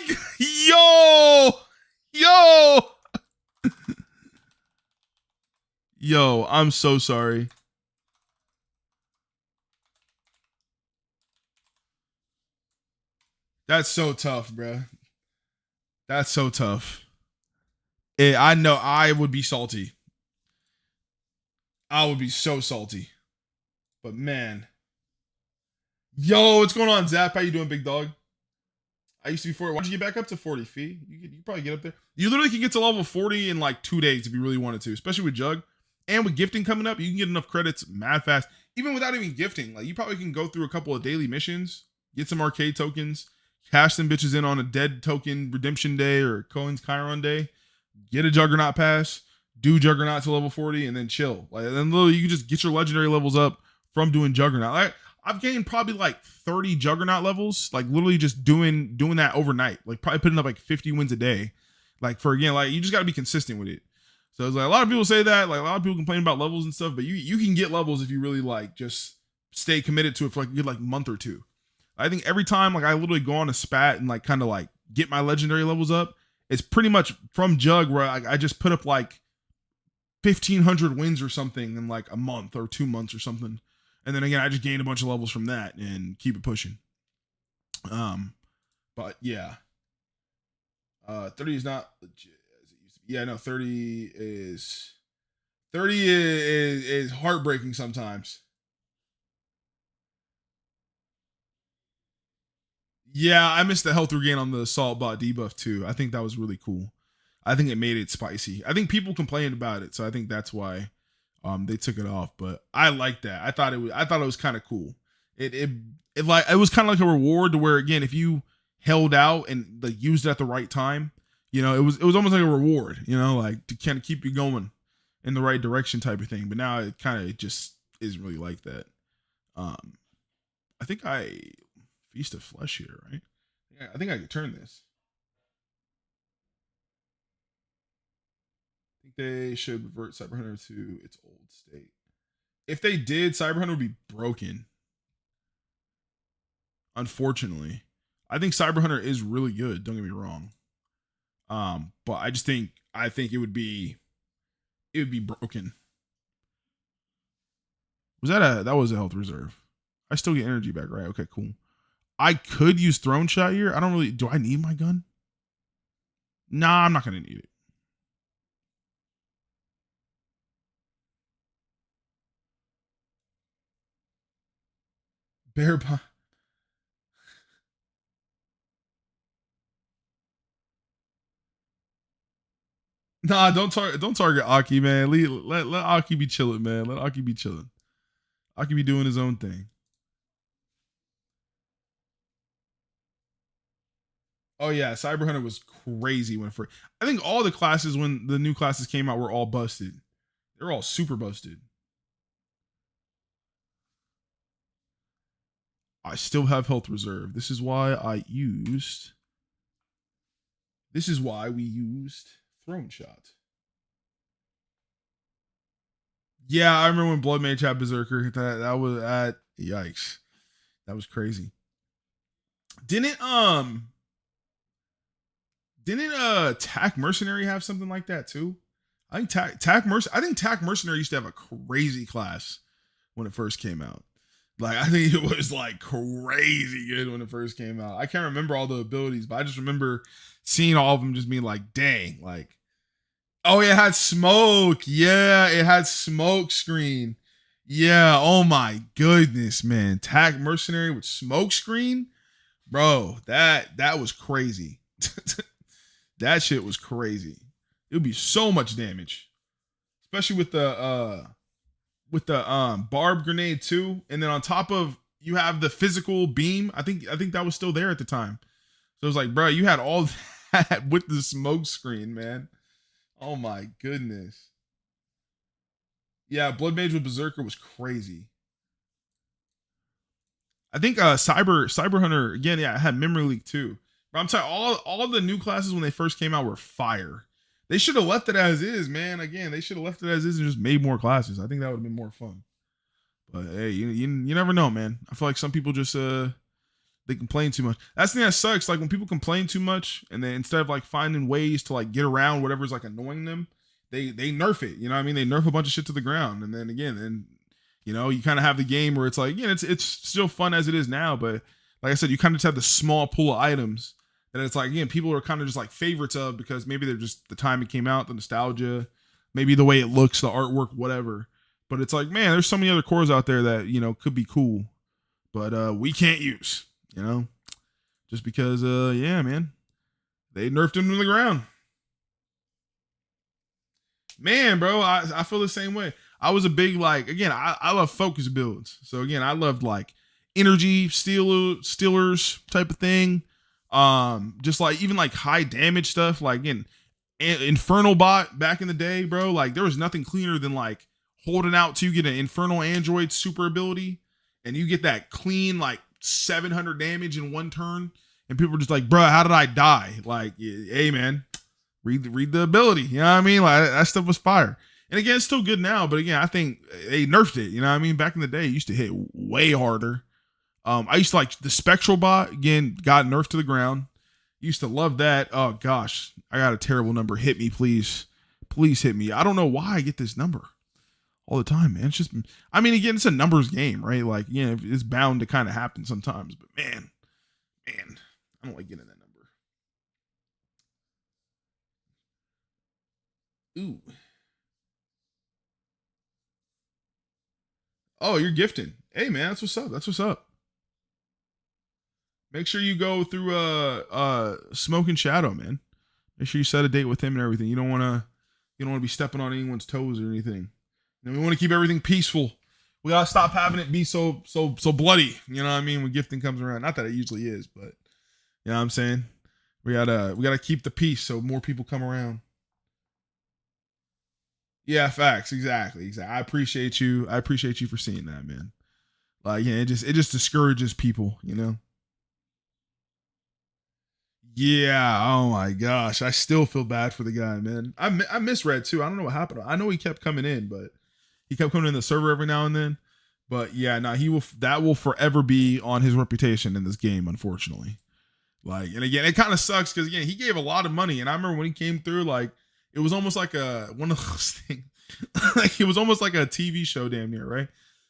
Yo. I'm so sorry. That's so tough, bro. That's so tough. I know I would be salty. I would be so salty. But man. Yo, what's going on, Zap? How you doing, big dog? I used to be 40. Why don't you get back up to 40, Fee? You probably get up there. You literally can get to level 40 in like 2 days if you really wanted to, especially with Jug. And with gifting coming up, you can get enough credits mad fast. Even without even gifting. Like you probably can go through a couple of daily missions, get some arcade tokens, cash them bitches in on a dead token redemption day or Cohen's Chiron day, get a Juggernaut pass, do Juggernaut to level 40, and then chill. Like, and then literally you can just get your legendary levels up from doing Juggernaut. I've gained probably like 30 Juggernaut levels, like literally just doing that overnight. Like probably putting up like 50 wins a day. Like for again, like you just got to be consistent with it. So it's like a lot of people say that, like a lot of people complain about levels and stuff, but you can get levels if you really like just stay committed to it for like a good like month or two. I think every time like I literally go on a spat and like kind of like get my legendary levels up, it's pretty much from Jug where I just put up like 1,500 wins or something in like a month or 2 months or something. And then again, I just gained a bunch of levels from that and keep it pushing. But yeah. 30 is not legit as it used to be. Yeah, no, 30 is heartbreaking sometimes. Yeah, I missed the health regain on the assault bot debuff too. I think that was really cool. I think it made it spicy. I think people complained about it, so I think that's why they took it off. But I like that. I thought it was kind of cool. It was kind of like a reward to where again, if you held out and like used it at the right time, it was almost like a reward, like to kind of keep you going in the right direction type of thing. But now it kind of just isn't really like that. Um, I think I Feast of Flesh here, right? Yeah, I think I could turn this. I think they should revert Cyber Hunter to its old state. If they did, Cyber Hunter would be broken. Unfortunately, I think Cyber Hunter is really good. Don't get me wrong. But I think it would be broken. That was a health reserve. I still get energy back, right? Okay, cool. I could use Throne Shot here. Do I need my gun? Nah, I'm not gonna need it. Bear pie. Nah, don't target Aki, man. Let Aki be chilling, man. Let Aki be chilling. Aki be doing his own thing. Oh yeah, Cyber Hunter was crazy when first. I think all the classes when the new classes came out were all busted. They're all super busted. I still have health reserve. This is why we used Throne Shot. Yeah, I remember when Blood Mage had Berserker. That was at yikes. That was crazy. Didn't um didn't Tac Mercenary have something like that too? I think Tac Mercenary used to have a crazy class when it first came out. Like I think it was like crazy good when it first came out. I can't remember all the abilities, but I just remember seeing all of them just being like, dang, like, oh, it had smoke. Yeah, it had smoke screen. Yeah, oh my goodness, man. Tac Mercenary with smoke screen? Bro, that was crazy. That shit was crazy. It would be so much damage. Especially with the barb grenade too. And then on top of you have the physical beam. I think that was still there at the time. So it was like, bro, you had all that with the smoke screen, man. Oh my goodness. Yeah, Blood Mage with Berserker was crazy. I think Cyber Hunter again, yeah, it had Memory Leak too. But I'm telling you, all the new classes when they first came out were fire. They should have left it as is, man. Again, they should have left it as is and just made more classes. I think that would have been more fun. But hey, you never know, man. I feel like some people just they complain too much. That's the thing that sucks. Like when people complain too much, and then instead of like finding ways to like get around whatever's like annoying them, they nerf it. You know what I mean? They nerf a bunch of shit to the ground, and then again, and you kind of have the game where it's like, yeah, it's still fun as it is now, but like I said, you kind of just have the small pool of items that it's like, again, people are kind of just like favorites of because maybe they're just the time it came out, the nostalgia, maybe the way it looks, the artwork, whatever. But it's like, man, there's so many other cores out there that could be cool, but we can't use, just because, yeah, man, they nerfed him to the ground. Man, bro, I feel the same way. I was a big like again. I love focus builds. So again, I loved like energy stealers type of thing. Just like even like high damage stuff. Like again, Infernal Bot back in the day, bro. Like there was nothing cleaner than like holding out to get an Infernal Android super ability, and you get that clean like 700 damage in one turn. And people were just like, bro, how did I die? Like, hey man, read the ability. You know what I mean? Like that stuff was fire. And again, it's still good now, but again, I think they nerfed it. You know what I mean? Back in the day, it used to hit way harder. I used to like the Spectral Bot, again, got nerfed to the ground. Used to love that. Oh gosh, I got a terrible number. Hit me, please. Please hit me. I don't know why I get this number all the time, man. It's just, I mean, again, it's a numbers game, right? Like, yeah, it's bound to kind of happen sometimes, but man, I don't like getting that number. Ooh. Oh, you're gifting. Hey man, that's what's up. That's what's up. Make sure you go through Smoke and Shadow, man. Make sure you set a date with him and everything. You don't wanna be stepping on anyone's toes or anything. We want to keep everything peaceful. We gotta stop having it be so bloody. You know what I mean? When gifting comes around. Not that it usually is, but you know what I'm saying? We gotta keep the peace so more people come around. Yeah, facts. Exactly. Exactly. I appreciate you. I appreciate you for seeing that, man. Like, yeah, it just discourages people, you know. Yeah. Oh my gosh, I still feel bad for the guy, man. I misread too. I don't know what happened. I know he kept coming in, but he kept coming in the server every now and then. But yeah, no, he will. That will forever be on his reputation in this game, unfortunately. Like, and again, it kind of sucks because again, he gave a lot of money, and I remember when he came through, like, it was almost like a one of those things. Like, it was almost like a TV show, damn near, right?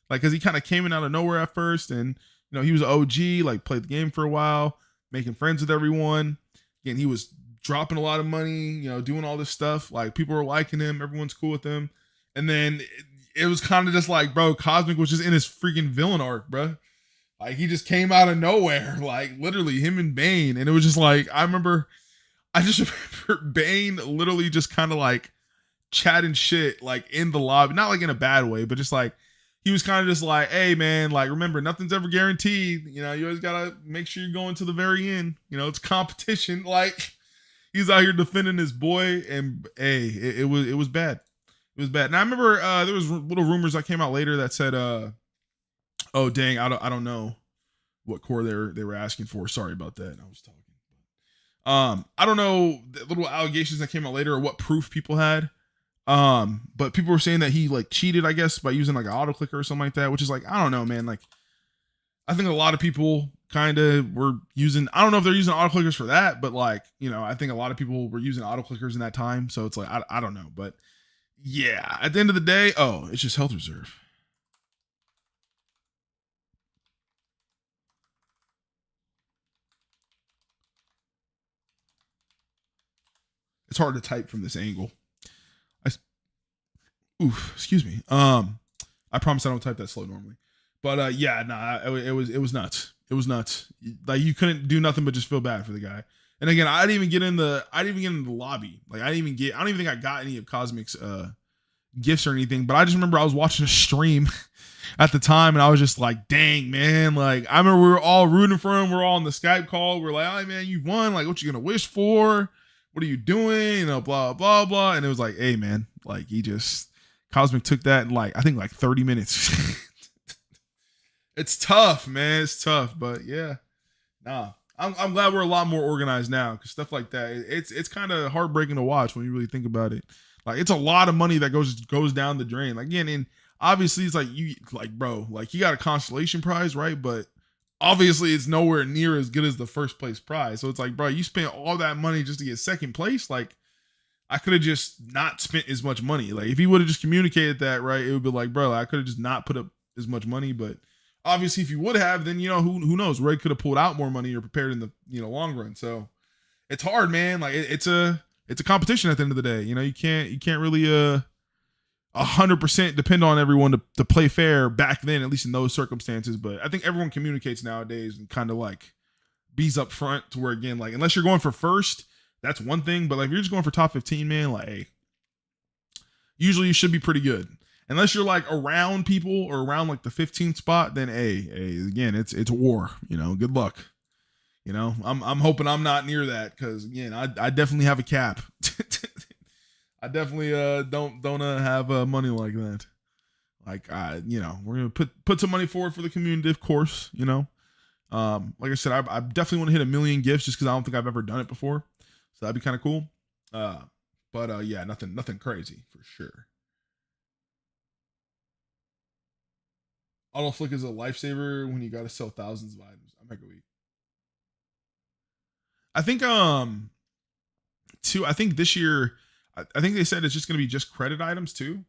Like, because he kind of came in out of nowhere at first, and he was an OG, like played the game for a while, making friends with everyone. Again, he was dropping a lot of money, doing all this stuff. Like, people were liking him, everyone's cool with him, and then it was kind of just like, bro, Cosmic was just in his freaking villain arc, bro. Like, he just came out of nowhere, like literally him and Bane, and it was just like I just remember Bane literally just kind of like chatting shit like in the lobby, not like in a bad way, but just like he was kind of just like, hey man, like remember nothing's ever guaranteed. You always gotta make sure you're going to the very end. It's competition. Like, he's out here defending his boy, and hey, it was bad. It was bad. And I remember there was little rumors that came out later that said, oh dang, I don't know what core they were asking for. Sorry about that. I was talking. I don't know the little allegations that came out later or what proof people had. But people were saying that he like cheated, I guess, by using like an auto clicker or something like that, which is like, I don't know, man. Like, I think a lot of people kind of were using, I don't know if they're using auto clickers for that, but like, I think a lot of people were using auto clickers in that time. So it's like, I don't know, but yeah, at the end of the day, oh, it's just health reserve. It's hard to type from this angle. Oof, excuse me. I promise I don't type that slow normally. But yeah, nah, it was nuts. It was nuts. Like, you couldn't do nothing but just feel bad for the guy. And again, I didn't even get in the lobby. Like, I don't even think I got any of Cosmic's gifts or anything. But I just remember I was watching a stream at the time, and I was just like, dang, man. Like, I remember we were all rooting for him. We're all on the Skype call. We're like, oh man, you won. Like, what you gonna wish for? What are you doing? Blah blah blah. And it was like, hey man, like, Cosmic took that in like, I think like 30 minutes. It's tough, man. It's tough, but yeah, nah. I'm glad we're a lot more organized now, because stuff like that, it's kind of heartbreaking to watch when you really think about it. Like, it's a lot of money that goes down the drain. Like, again, and obviously it's like, bro, like, you got a consolation prize, right? But obviously it's nowhere near as good as the first place prize. So it's like, bro, you spent all that money just to get second place. Like, I could have just not spent as much money. Like, if he would have just communicated that, right, it would be like, bro, I could have just not put up as much money. But obviously, if you would have, then who knows? Ray could have pulled out more money or prepared in the long run. So it's hard, man. Like, it's a competition at the end of the day. You can't really 100% depend on everyone to play fair back then, at least in those circumstances. But I think everyone communicates nowadays and kind of like bees up front, to where, again, like, unless you're going for first, that's one thing. But like, if you're just going for top 15, man, like, hey, usually you should be pretty good. Unless you're like around people or around like the 15th spot, then hey, again, it's war. Good luck. I'm hoping I'm not near that, because again, I definitely have a cap. I definitely don't have money like that. Like, we're gonna put some money forward for the community, of course. Like I said, I definitely want to hit 1 million gifts, just because I don't think I've ever done it before. So that'd be kind of cool. But yeah, nothing crazy for sure. Auto flick is a lifesaver when you got to sell thousands of items. I'm mega weak. I think I think this year, I think they said it's just gonna be just credit items too.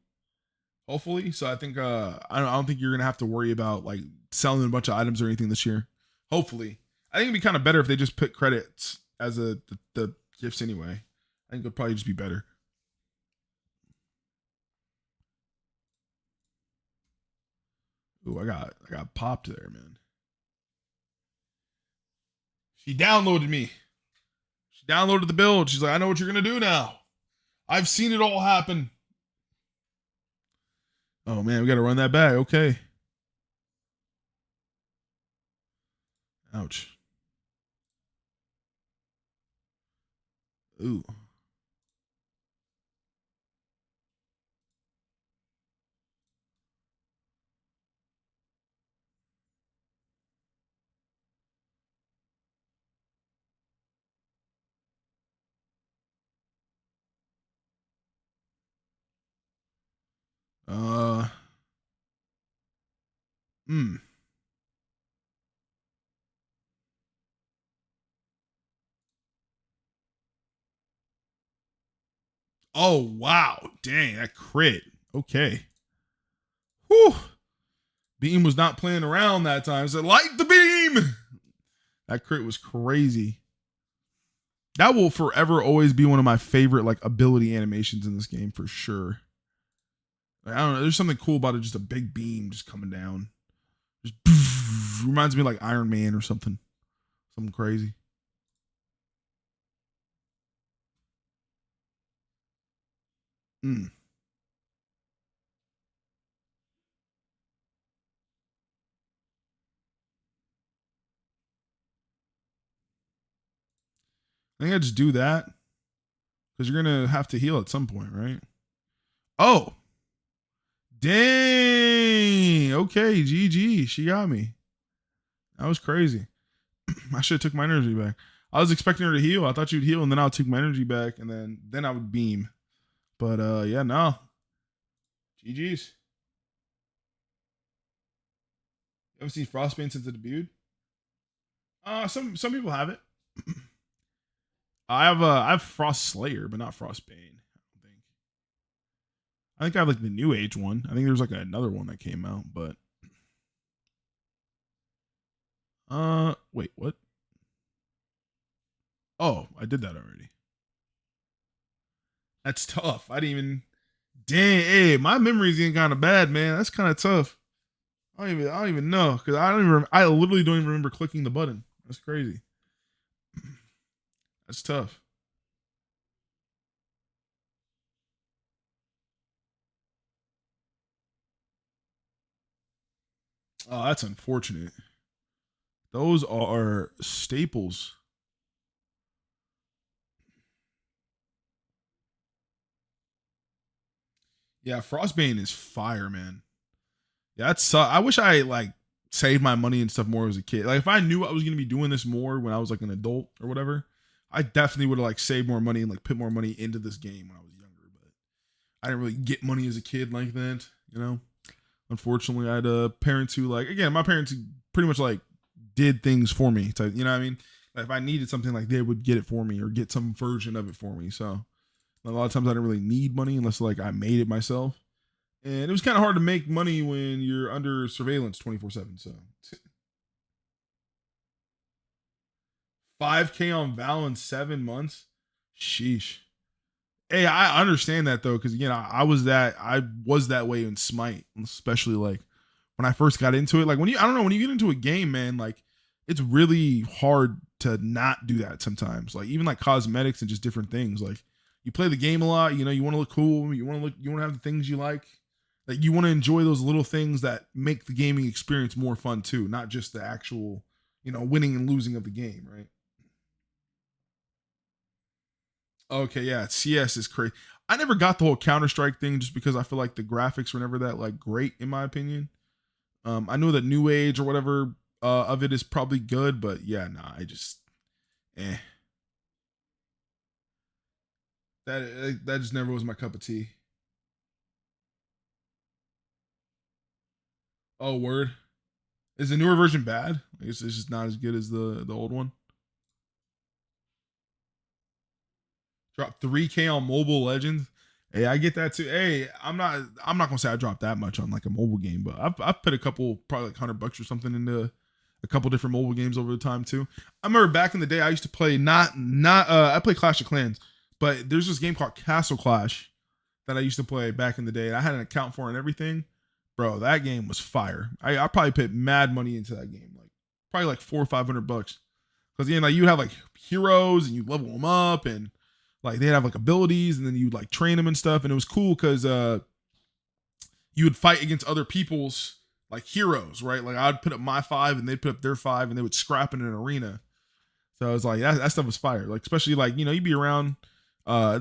Hopefully, so I think I don't think you're gonna have to worry about like selling a bunch of items or anything this year. Hopefully, I think it'd be kind of better if they just put credits as the gifts anyway. I think it'll probably just be better. Ooh, I got popped there, man. She downloaded me. She downloaded the build. She's like, I know what you're gonna do now. I've seen it all happen. Oh man, we gotta run that back. Okay. Ouch. Ooh. Uh. Hmm. Oh wow. Dang, that crit. Okay. Whew. Beam was not playing around that time. Said, light the beam. That crit was crazy. That will forever always be one of my favorite like ability animations in this game for sure. Like, I don't know. There's something cool about it. Just a big beam just coming down. Just reminds me of like Iron Man or something. Something crazy. Mm. I think I just do that because you're gonna have to heal at some point, right? Oh, dang. Okay, GG. She got me. That was crazy. I should have took my energy back. I was expecting her to heal. I thought she'd heal, and then I'll take my energy back, and then I would beam. But yeah, no. GG's. You ever seen Frostbane since it debuted? Some people have it. I have Frost Slayer, but not Frostbane. I think I have like the New Age one. I think there's like another one that came out, but wait, what? Oh, I did that already. That's tough. I didn't even. Dang, hey, my memory's getting kind of bad, man. That's kind of tough. I don't even know because I don't even. I literally don't even remember clicking the button. That's crazy. That's tough. Oh, that's unfortunate. Those are staples. Yeah, Frostbane is fire, man. Yeah, that's. I wish I like saved my money and stuff more as a kid. Like if I knew I was gonna be doing this more when I was like an adult or whatever, I definitely would have like saved more money and like put more money into this game when I was younger. But I didn't really get money as a kid like that, you know. Unfortunately, I had parents who like again, my parents pretty much like did things for me. To, you know what I mean? Like if I needed something, like they would get it for me or get some version of it for me. So a lot of times I didn't really need money unless like I made it myself. And it was kind of hard to make money when you're under surveillance 24/7. So 5K on Val in 7 months. Sheesh. Hey, I understand that though, because again, I was that way in Smite, especially like when I first got into it. Like when you I don't know, when you get into a game, man, like it's really hard to not do that sometimes. Like even like cosmetics and just different things. Like you play the game a lot, you know, you want to look cool, you want to have the things you like. Like you want to enjoy those little things that make the gaming experience more fun too, not just the actual, winning and losing of the game, right? Okay, yeah, CS is crazy. I never got the whole Counter Strike thing just because I feel like the graphics were never that like great in my opinion. I know that New Age or whatever of it is probably good, but yeah, nah, I just eh. That just never was my cup of tea. Oh, word. Is the newer version bad? It's just not as good as the old one. Dropped 3K on Mobile Legends. Hey, I get that too. Hey, I'm not gonna say I dropped that much on like a mobile game, but I've put a couple probably like $100 or something into a couple different mobile games over the time too. I remember back in the day I used to play not I play Clash of Clans, but there's this game called Castle Clash that I used to play back in the day. And I had an account for it and everything. Bro, that game was fire. I probably put mad money into that game, like probably like 400 or 500 bucks. Because again, like you have like heroes and you level them up and like they'd have like abilities and then you'd like train them and stuff. And it was cool because you would fight against other people's like heroes, right? Like I'd put up my five and they'd put up their five and they would scrap in an arena. So it's like that stuff was fire. Like especially like you'd be around.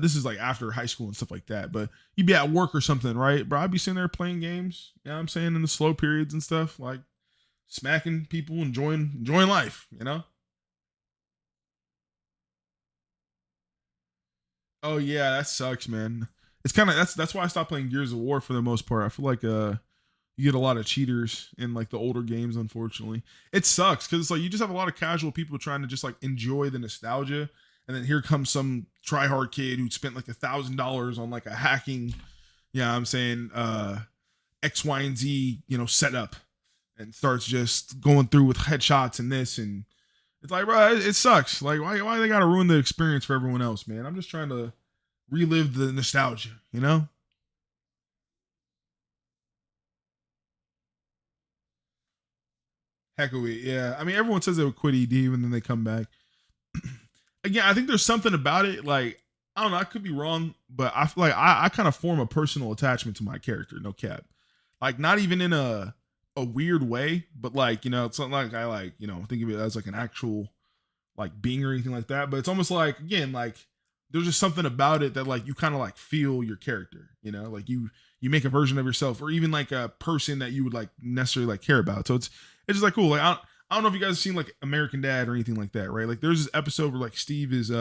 This is like after high school and stuff like that. But you'd be at work or something, right? Bro, I'd be sitting there playing games. You know what I'm saying, in the slow periods and stuff, like smacking people, enjoying life. Oh yeah, that sucks, man. It's kind of that's why I stopped playing Gears of War for the most part. I feel like you get a lot of cheaters in like the older games. Unfortunately, it sucks because it's like you just have a lot of casual people trying to just like enjoy the nostalgia, and then here comes some tryhard kid who spent like $1,000 on like a hacking, yeah, I'm saying X, Y, and Z, setup, and starts just going through with headshots and this and it's like, bro, it sucks. Like, why they gotta ruin the experience for everyone else, man? I'm just trying to relive the nostalgia. Heck of it, yeah. I mean, everyone says they would quit ED and then they come back. Again, I think there's something about it. Like, I don't know, I could be wrong, but I feel like I kind of form a personal attachment to my character, no cap. Like, not even in a weird way, but like, it's not like I like, think of it as like an actual like being or anything like that. But it's almost like again, like there's just something about it that like you kind of like feel your character, like you make a version of yourself or even like a person that you would like necessarily like care about. So it's just like cool. Like I don't know if you guys have seen like American Dad or anything like that, right? Like there's this episode where like Steve is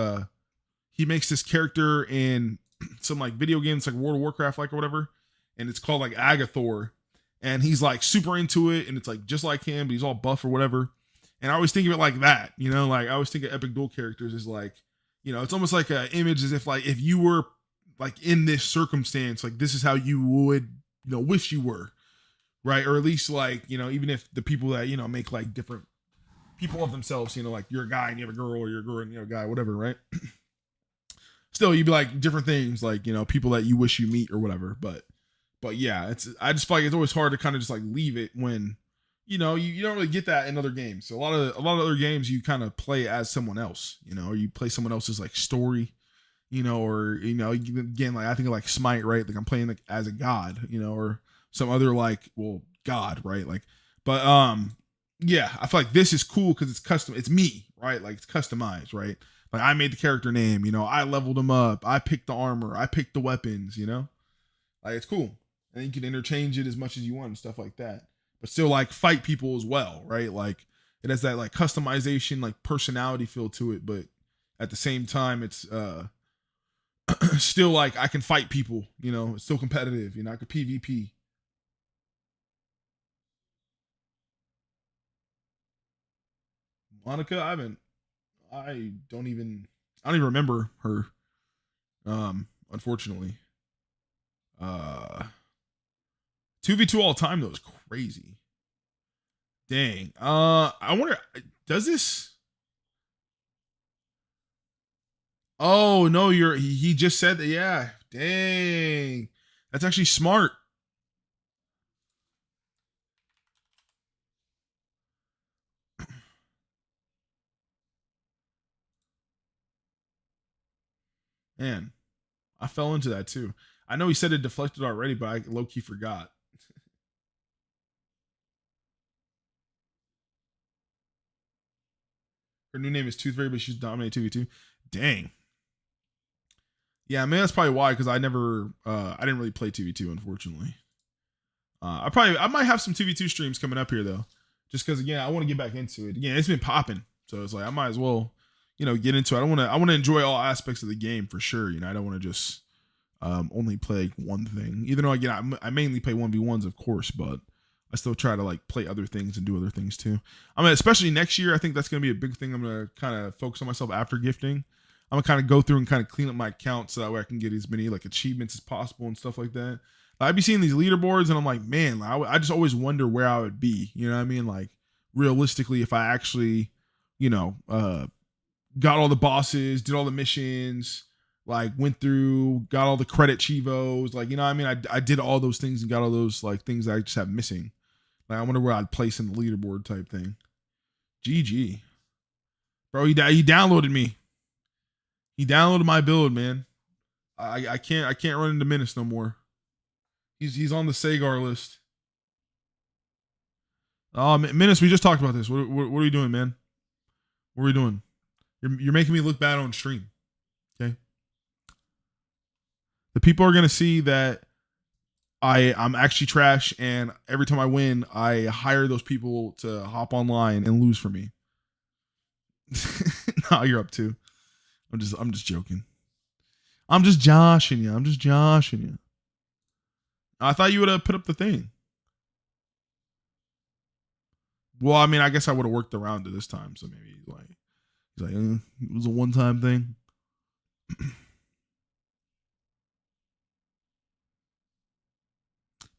he makes this character in some like video games like World of Warcraft like or whatever, and it's called like Agathor, and he's like super into it, and it's like just like him, but he's all buff or whatever. And I always think of it like that, like I always think of Epic Duel characters as like, it's almost like an image as if like if you were like in this circumstance, like this is how you would, wish you were, right? Or at least like, even if the people that, make like different people of themselves, like you're a guy and you have a girl or you're a girl and you're a guy, whatever, right? Still, you'd be like different things, like, people that you wish you meet or whatever. But yeah, I just feel like it's always hard to kind of just like leave it when you don't really get that in other games. So a lot of other games you kind of play as someone else, or you play someone else's like story, or again, like I think of like Smite, right? Like I'm playing like as a god, or some other like god, right? Like, but yeah, I feel like this is cool because it's custom, it's me, right? Like it's customized, right? Like I made the character name, I leveled him up, I picked the armor, I picked the weapons, like it's cool, and you can interchange it as much as you want and stuff like that. But still like fight people as well, right? Like it has that like customization, like personality feel to it, but at the same time, it's still like I can fight people, it's still competitive, I could PvP. Monica, I don't even remember her. Unfortunately. 2v2 all time though is crazy. Dang. I wonder, does this? Oh no, he just said that. Yeah. Dang. That's actually smart. Man, I fell into that too. I know he said it deflected already, but I low key forgot. Her new name is Tooth Fairy, but she's dominated 2v2. Dang. Yeah, I mean that's probably why, because I didn't really play 2v2, unfortunately. I might have some 2v2 streams coming up here though, just because again I want to get back into it. Again, it's been popping, so it's like I might as well, get into it. I want to enjoy all aspects of the game for sure. I don't want to just only play one thing. Even though again I mainly play 1v1s, of course, but I still try to like play other things and do other things too. I mean, especially next year, I think that's gonna be a big thing. I'm gonna kind of focus on myself after gifting. I'm gonna kind of go through and kind of clean up my account so that way I can get as many like achievements as possible and stuff like that. I'd be seeing these leaderboards and I'm like, man, I just always wonder where I would be. You know what I mean? Like realistically, if I actually, got all the bosses, did all the missions, like went through, got all the credit chivos, like what I mean, I did all those things and got all those like things that I just have missing. Like I wonder where I'd place in the leaderboard type thing. GG, bro. He downloaded me. He downloaded my build, man. I can't run into Menace no more. He's on the Sagar list. Oh, Menace, we just talked about this. What are you doing, man? What are we doing? You're making me look bad on stream. Okay. The people are gonna see that I'm actually trash, and every time I win, I hire those people to hop online and lose for me. Nah, you're up too. I'm just joking. I'm just joshing you. I'm just joshing you. I thought you would have put up the thing. Well, I mean, I guess I would have worked around it this time, so maybe he's like it was a one-time thing.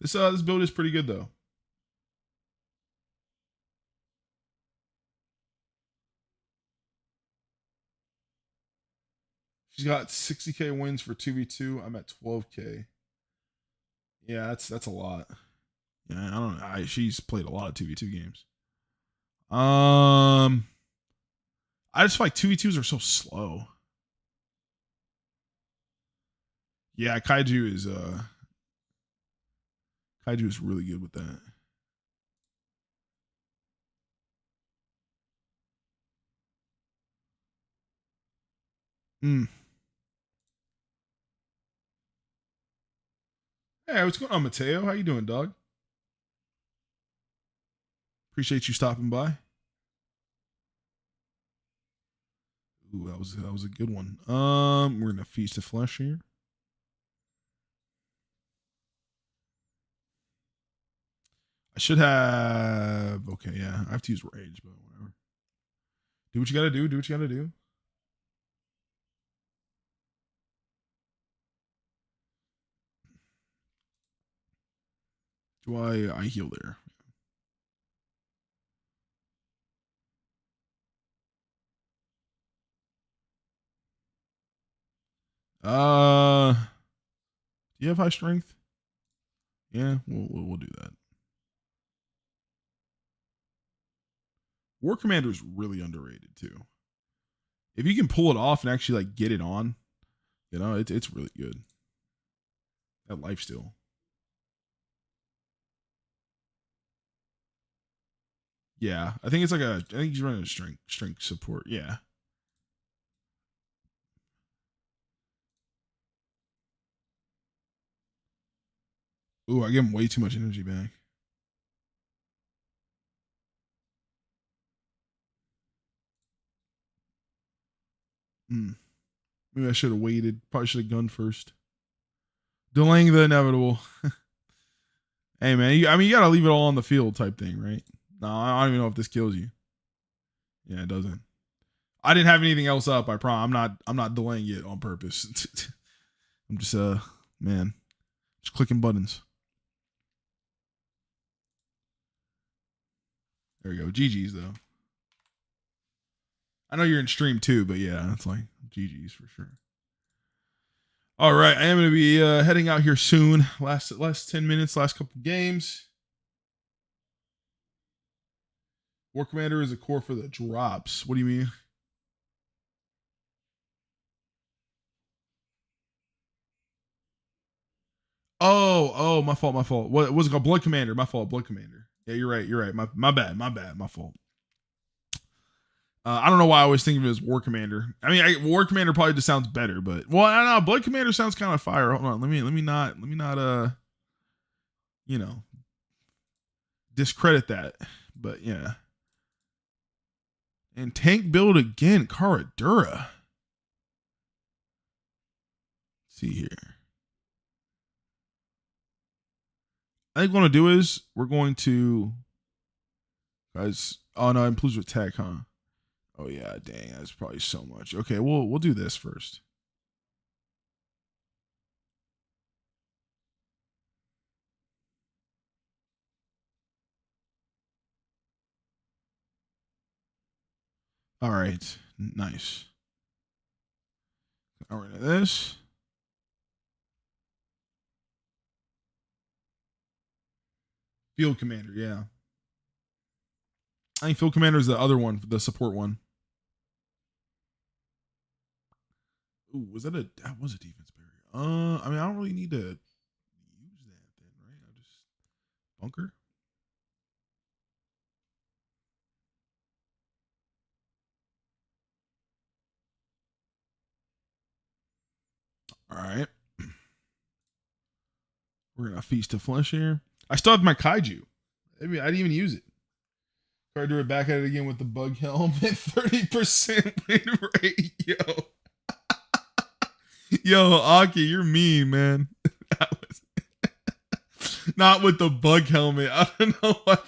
This build is pretty good though. She's got 60K wins for 2v2. I'm at 12K. Yeah, that's a lot. Yeah, I don't know. She's played a lot of 2v2 games. I just feel like 2v2s are so slow. Yeah, Kaiju is really good with that. Mm. Hey, what's going on, Mateo? How you doing, dog? Appreciate you stopping by. Ooh, that was a good one. We're gonna feast the flesh here. I should have. Okay, yeah, I have to use rage, but whatever. Do what you gotta do. Do what you gotta do. Do I heal there? Do you have high strength? Yeah, we'll do that. War Commander is really underrated too. If you can pull it off and actually like get it on, you know, it's really good. That life steal. Yeah, I think it's like I think he's running a strength support. Yeah. Ooh, I give him way too much energy back. Maybe I should have waited. Probably should have gunned first. Delaying the inevitable. Hey man, I mean you gotta leave it all on the field type thing, right? No, I don't even know if this kills you. Yeah, it doesn't. I didn't have anything else up. I promise. I'm not delaying it on purpose. I'm just man, just clicking buttons. There we go. GG's though. I know you're in stream too, but yeah, it's like GG's for sure. All right, I am going to be heading out here soon. Last 10 minutes, last couple games. War Commander is a core for the drops. What do you mean? Oh, my fault, my fault. What was it called? Blood Commander. My fault, Blood Commander. Yeah, you're right. You're right. My bad, my fault. I don't know why I always think of it as War Commander. I mean, War Commander probably just sounds better, but well, I don't know. Blood Commander sounds kind of fire. Hold on, let me not you know, discredit that. But yeah, and tank build again, Karadura. See here. I think what I'm gonna do is we're going to guys. Oh no, it improves with tech, huh? Oh yeah, dang, that's probably so much. Okay, we'll do this first. All right, nice. All right, this field commander, yeah. I think field commander is the other one, the support one. Ooh, that was a defense barrier? I mean, I don't really need to use that then, right? I just bunker. All right. We're gonna feast to flesh here. I still have my kaiju. I mean, I didn't even use it. Try to do it back at it again with the bug helmet. 30% win rate. Yo, Aki, you're mean, man. That was not with the bug helmet. I don't know what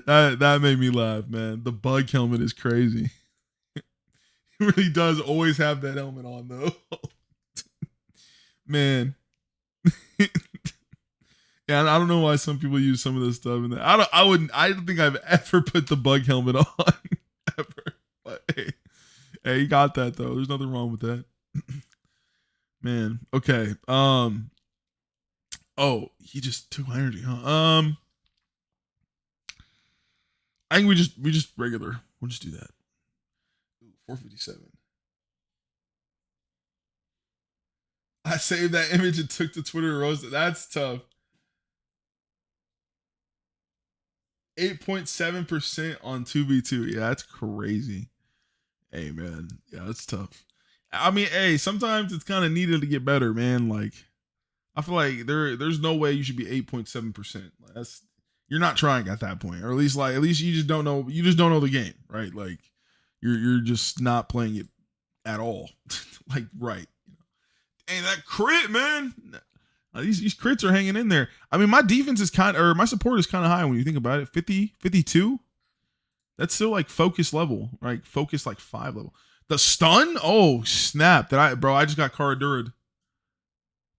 that made me laugh, man. The bug helmet is crazy. He really does always have that helmet on though. Man. Yeah, I don't know why some people use some of this stuff. And I don't think I've ever put the bug helmet on ever. But hey, you got that though. There's nothing wrong with that. Man, okay. Oh, he just took my energy, huh? I think we just regular. We'll just do that. 457. I saved that image and took to Twitter and roasted. That's tough. 8.7% on 2v2. Yeah, that's crazy. Hey, man. Yeah, that's tough. I mean, hey, sometimes it's kind of needed to get better, man. Like, I feel like there's no way you should be 8.7%. That's you're not trying at that point, or at least you just don't know the game, right? Like you're just not playing it at all. Like, right. Hey, that crit, man. These crits are hanging in there. I mean, my defense is my support is kind of high when you think about it. 50, 52. That's still like focus level, right? Focus like 5 level. The stun? Oh, snap. I just got Kara-Durad.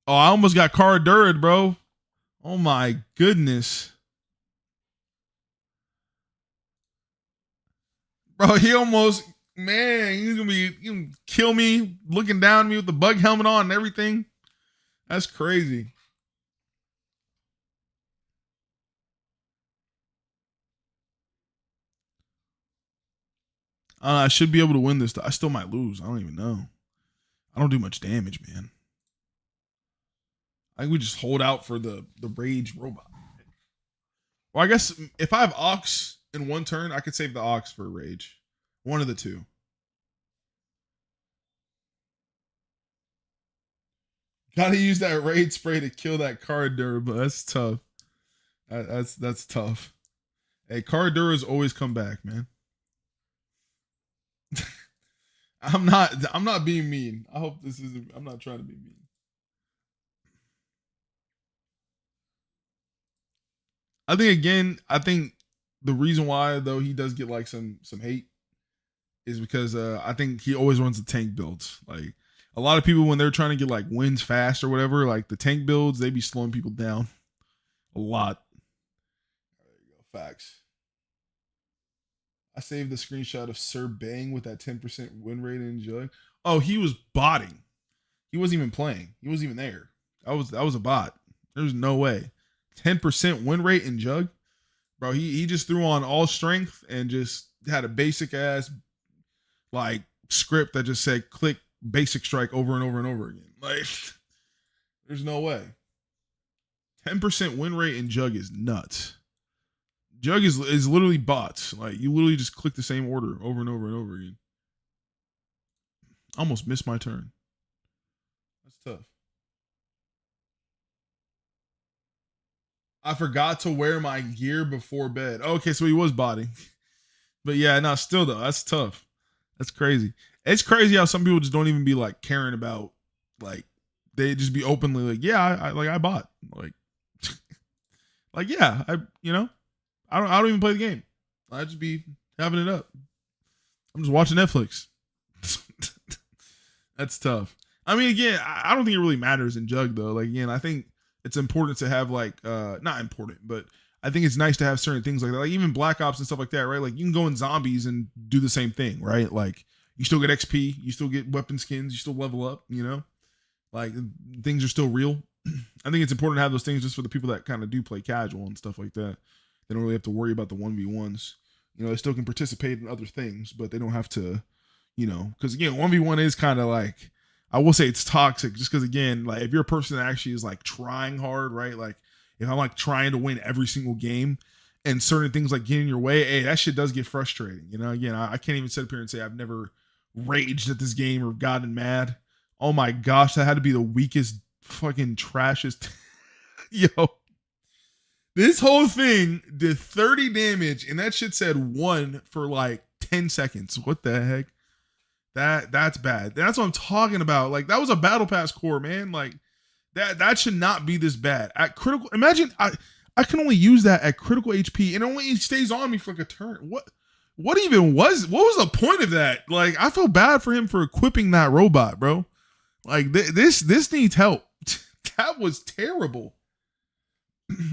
Oh, I almost got Kara-Durad, bro. Oh my goodness. Bro, he's gonna kill me, looking down at me with the bug helmet on and everything. That's crazy. I should be able to win this. I still might lose. I don't even know. I don't do much damage, man. I think we just hold out for the rage robot. Well, I guess if I have Ox in one turn, I could save the Ox for rage. One of the two. Gotta use that raid spray to kill that Kara-Durad, but that's tough. That's tough. Hey, Kara-Durad's always come back, man. I'm not being mean. I hope this isn't. I'm not trying to be mean. I think the reason why though he does get like some hate is because I think he always runs the tank builds. Like a lot of people when they're trying to get like wins fast or whatever, like the tank builds, they be slowing people down a lot. There you go. Facts. I saved the screenshot of Sir Bang with that 10% win rate in Jug. Oh, he was botting. He wasn't even playing. He wasn't even there. That was a bot. There's no way. 10% win rate in Jug. Bro, he just threw on all strength and just had a basic ass like script that just said click basic strike over and over and over again. Like there's no way. 10% win rate in Jug is nuts. Jug is literally bots. Like you literally just click the same order over and over and over again. Almost missed my turn. That's tough. I forgot to wear my gear before bed. Okay, so he was botting. But yeah, no, still though, that's tough. That's crazy. It's crazy how some people just don't even be like caring about like they just be openly like, yeah, I bought. Like like yeah, I don't even play the game. I just be having it up. I'm just watching Netflix. That's tough. I mean, again, I don't think it really matters in Jug though. Like again, I think it's important to have like not important, but I think it's nice to have certain things like that. Like even Black Ops and stuff like that, right? Like you can go in zombies and do the same thing, right? Like you still get XP, you still get weapon skins, you still level up, Like things are still real. I think it's important to have those things just for the people that kind of do play casual and stuff like that. They don't really have to worry about the 1v1s. They still can participate in other things, but they don't have to, because again, 1v1 is kind of like, I will say it's toxic just because again, like if you're a person that actually is like trying hard, right? Like if I'm like trying to win every single game and certain things like get in your way, hey, that shit does get frustrating. Again, I can't even sit up here and say I've never raged at this game or gotten mad Oh my gosh, that had to be the weakest fucking trashest. Yo, this whole thing did 30 damage, and that shit said 1 for like 10 seconds. What the heck? That's bad. That's what I'm talking about. Like, that was a battle pass core, man. Like, that should not be this bad. At critical, imagine I can only use that at critical HP, and it only stays on me for like a turn. What was the point of that? Like, I feel bad for him for equipping that robot, bro. Like, this needs help. That was terrible.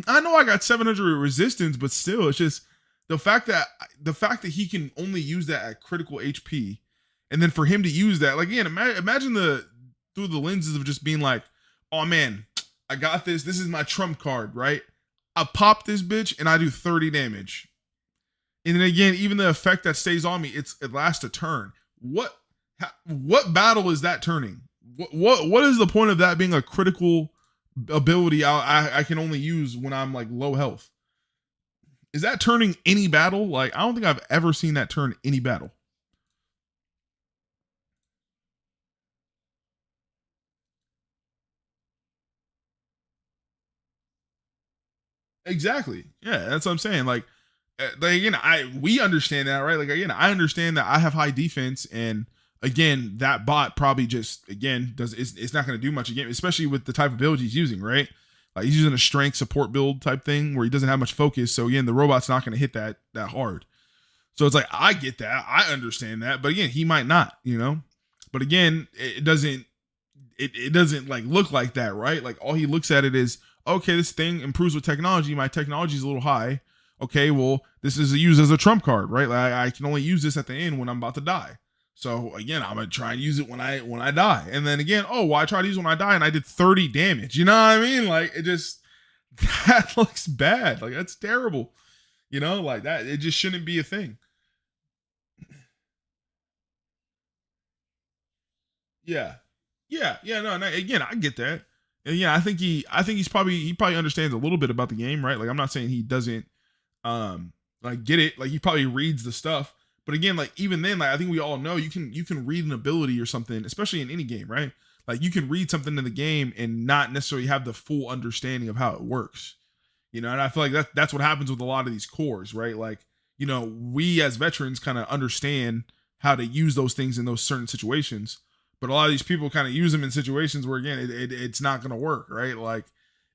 I know I got 700 resistance, but still, it's just the fact that he can only use that at critical HP, and then for him to use that, like, again, imagine through the lenses of just being like, oh man, I got this. This is my trump card, right? I pop this bitch and I do 30 damage. And then again, even the effect that stays on me, it lasts a turn. What battle is that turning? What is the point of that being a critical ability I can only use when I'm like low health? Is that turning any battle? Like, I don't think I've ever seen that turn any battle. Exactly. Yeah, that's what I'm saying. Like again, we understand that, right? Like, again, I understand that I have high defense, and again, that bot probably just again it's not going to do much again, especially with the type of build he's using, right? Like, he's using a strength support build type thing where he doesn't have much focus. So again, the robot's not going to hit that hard. So it's like, I get that, I understand that, but again, he might not, you know. But again, it doesn't like look like that, right? Like, all he looks at it is, okay, this thing improves with technology. My technology is a little high. Okay, well, this is used as a trump card, right? Like, I can only use this at the end when I'm about to die. So again, I'm gonna try and use it when I die. And then again, oh, well, I tried to use it when I die and I did 30 damage. You know what I mean? Like, it just, that looks bad. Like, that's terrible. You know, like that, it just shouldn't be a thing. Yeah. Yeah, no, again, I get that. And yeah, I think he probably understands a little bit about the game, right? Like, I'm not saying he doesn't like get it. Like, he probably reads the stuff. But again, like, even then, like, I think we all know you can read an ability or something, especially in any game, right? Like, you can read something in the game and not necessarily have the full understanding of how it works. You know, and I feel like that's what happens with a lot of these cores, right? Like, you know, we as veterans kind of understand how to use those things in those certain situations, but a lot of these people kind of use them in situations where, again, it's not going to work, right? Like,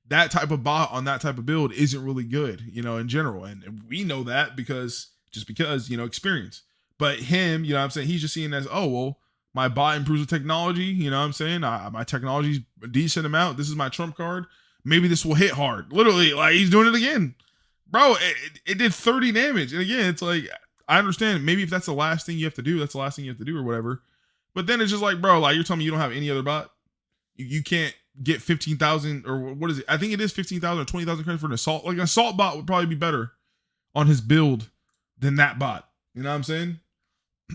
that type of bot on that type of build isn't really good, you know, in general, and we know that because you know, experience. But him, you know what I'm saying, he's just seeing it as, oh, well, my bot improves with technology, you know what I'm saying, my technology's a decent amount, this is my trump card, maybe this will hit hard. Literally, like, he's doing it again, bro. It did 30 damage, and again, it's like, I understand maybe if that's the last thing you have to do, that's the last thing you have to do or whatever. But then it's just like, bro, like, you're telling me you don't have any other bot? You can't get 15,000 or what is it? I think it is 15,000 or 20,000 credits for an assault. Like, an assault bot would probably be better on his build than that bot. You know what I'm saying?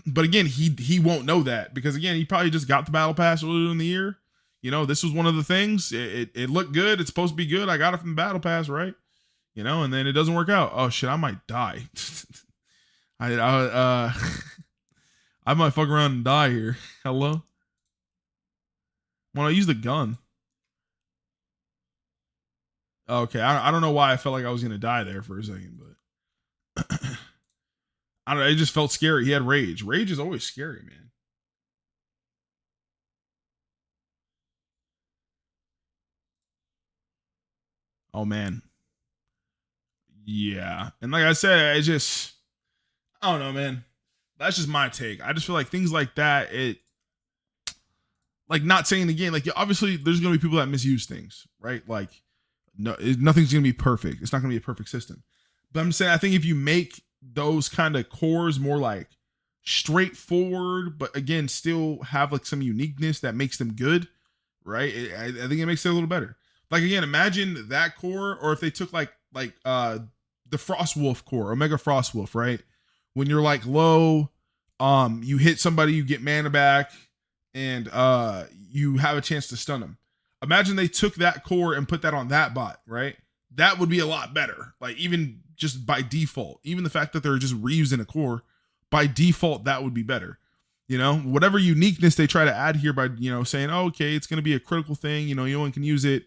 But again, he won't know that because, again, he probably just got the battle pass earlier in the year. You know, this was one of the things. It looked good. It's supposed to be good. I got it from the battle pass, right? You know, and then it doesn't work out. Oh shit, I might die. I might fuck around and die here. Hello? When I use the gun. Okay, I don't know why I felt like I was gonna die there for a second, but I don't know. It just felt scary. He had rage. Rage is always scary, man. Oh man, yeah. And like I said, I don't know, man. That's just my take. I just feel like things like that. Like, not saying again, like, obviously there's gonna be people that misuse things, right? Like, no, nothing's gonna be perfect. It's not gonna be a perfect system. But I'm saying, I think if you make those kind of cores more like straightforward, but again, still have like some uniqueness that makes them good, right? I think it makes it a little better. Like, again, imagine that core, or if they took the Frost Wolf core, Omega Frost Wolf, right? When you're like low, you hit somebody, you get mana back, and you have a chance to stun them. Imagine they took that core and put that on that bot, right? That would be a lot better. Like, even just by default, even the fact that they're just reusing a core, by default, that would be better. You know, whatever uniqueness they try to add here by, saying, oh, okay, it's going to be a critical thing. You only can use it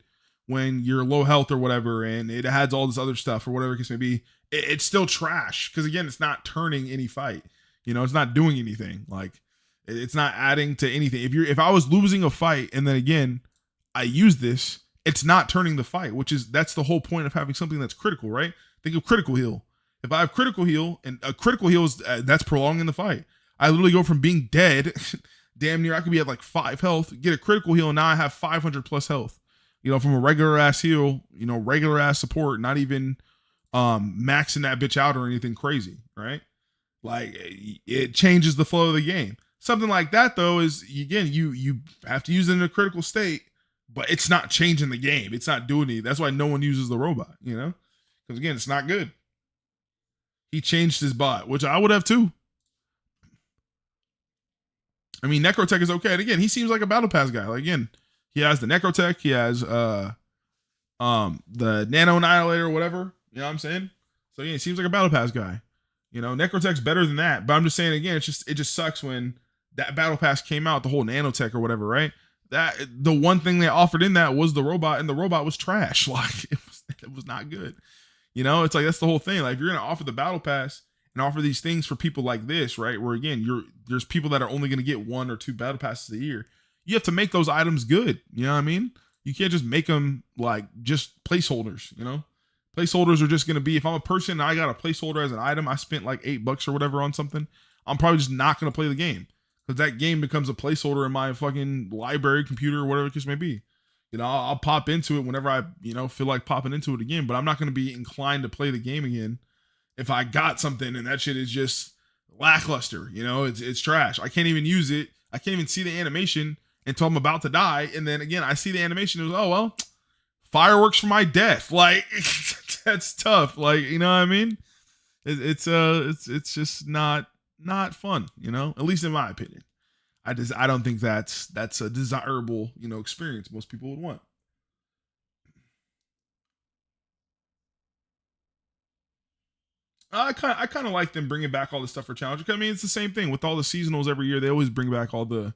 when you're low health or whatever, and it adds all this other stuff or whatever it may be. It's still trash because, again, it's not turning any fight. It's not doing anything. Like, it's not adding to anything. If I was losing a fight and then again I use this, it's not turning the fight, that's the whole point of having something that's critical, right? Think of critical heal. If I have critical heal, and a critical heal is that's prolonging the fight. I literally go from being dead, damn near I could be at like 5 health, get a critical heal, and now I have 500 plus health. From a regular ass heal, regular ass support, not even maxing that bitch out or anything crazy, right? Like, it changes the flow of the game. Something like that, though, is, again, you have to use it in a critical state, but it's not changing the game. It's not doing anything. That's why no one uses the robot, because, again, it's not good. He changed his bot, which I would have too. I mean, Necrotech is okay. And again, he seems like a battle pass guy. Like, again, he has the Necrotech. He has the Nano Annihilator or whatever. You know what I'm saying? So, yeah, he seems like a battle pass guy. Necrotech's better than that. But I'm just saying, again, it just sucks when that battle pass came out, the whole nanotech or whatever, right? That the one thing they offered in that was the robot, and the robot was trash. Like, it was not good. It's like, that's the whole thing. Like, if you're gonna offer the battle pass and offer these things for people like this, right? Where, again, there's people that are only gonna get 1 or 2 battle passes a year. You have to make those items good. You know what I mean? You can't just make them like just placeholders. Placeholders are just gonna be, if I'm a person and I got a placeholder as an item, I spent like $8 or whatever on something, I'm probably just not gonna play the game. Because that game becomes a placeholder in my fucking library, computer, or whatever the case may be. I'll pop into it whenever I, feel like popping into it again. But I'm not going to be inclined to play the game again if I got something and that shit is just lackluster. It's trash. I can't even use it. I can't even see the animation until I'm about to die. And then again, I see the animation. It was, oh, well, fireworks for my death. Like, that's tough. Like, you know what I mean? It's just not fun, at least in my opinion. I don't think that's a desirable, experience most people would want. I kind of like them bringing back all the stuff for challenge. I mean, it's the same thing with all the seasonals every year. They always bring back all the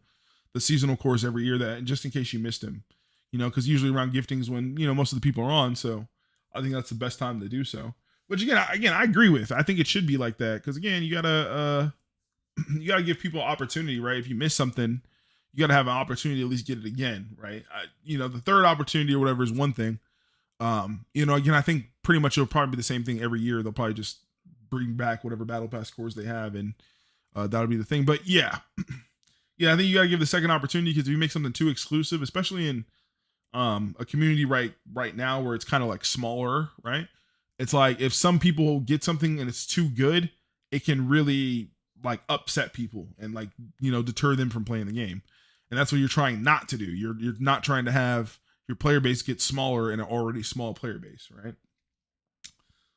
seasonal cores every year, that just in case you missed them, because usually around giftings when most of the people are on. So I think that's the best time to do so. Which again, I agree with. I think it should be like that because again, you gotta give people opportunity, right? If you miss something, you gotta have an opportunity to at least get it again, right? The third opportunity or whatever is one thing. Again, I think pretty much it'll probably be the same thing every year. They'll probably just bring back whatever battle pass cores they have, and that'll be the thing. But yeah, I think you gotta give the second opportunity because if you make something too exclusive, especially in a community right now where it's kind of like smaller, right? It's like if some people get something and it's too good, it can really like upset people and like, deter them from playing the game. And that's what you're trying not to do. You're not trying to have your player base get smaller in an already small player base, right?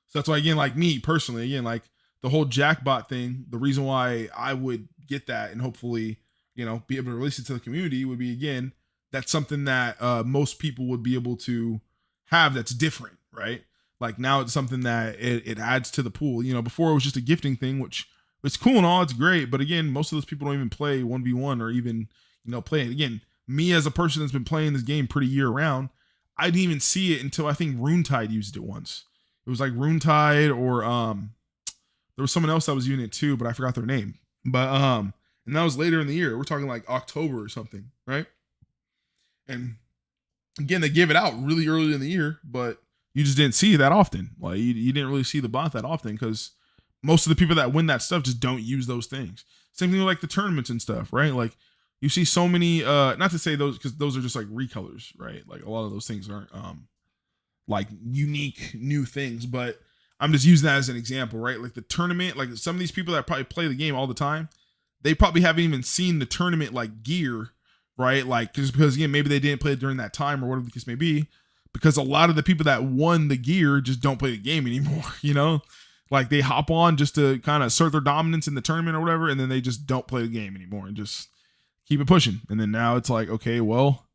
So that's why, again, like me personally, again, like the whole Jackbot thing, the reason why I would get that and hopefully, be able to release it to the community would be, again, that's something that most people would be able to have that's different, right? Like now it's something that it adds to the pool. Before it was just a gifting thing, which it's cool and all, it's great. But again, most of those people don't even play 1v1 or even, play it. Again, me as a person that's been playing this game pretty year round, I didn't even see it until I think Runetide used it once. It was like Runetide or there was someone else that was using it too, but I forgot their name. But and that was later in the year. We're talking like October or something, right? And again, they gave it out really early in the year, but you just didn't see it that often. Like you didn't really see the bot that often because most of the people that win that stuff just don't use those things. Same thing with like the tournaments and stuff, right? Like you see so many, not to say those because those are just like recolors, right? Like a lot of those things aren't like unique new things, but I'm just using that as an example, right? Like the tournament, like some of these people that probably play the game all the time, they probably haven't even seen the tournament like gear, right? Like just because again, maybe they didn't play it during that time or whatever the case may be, because a lot of the people that won the gear just don't play the game anymore, Like they hop on just to kind of assert their dominance in the tournament or whatever, and then they just don't play the game anymore and just keep it pushing. And then now it's like, okay, well,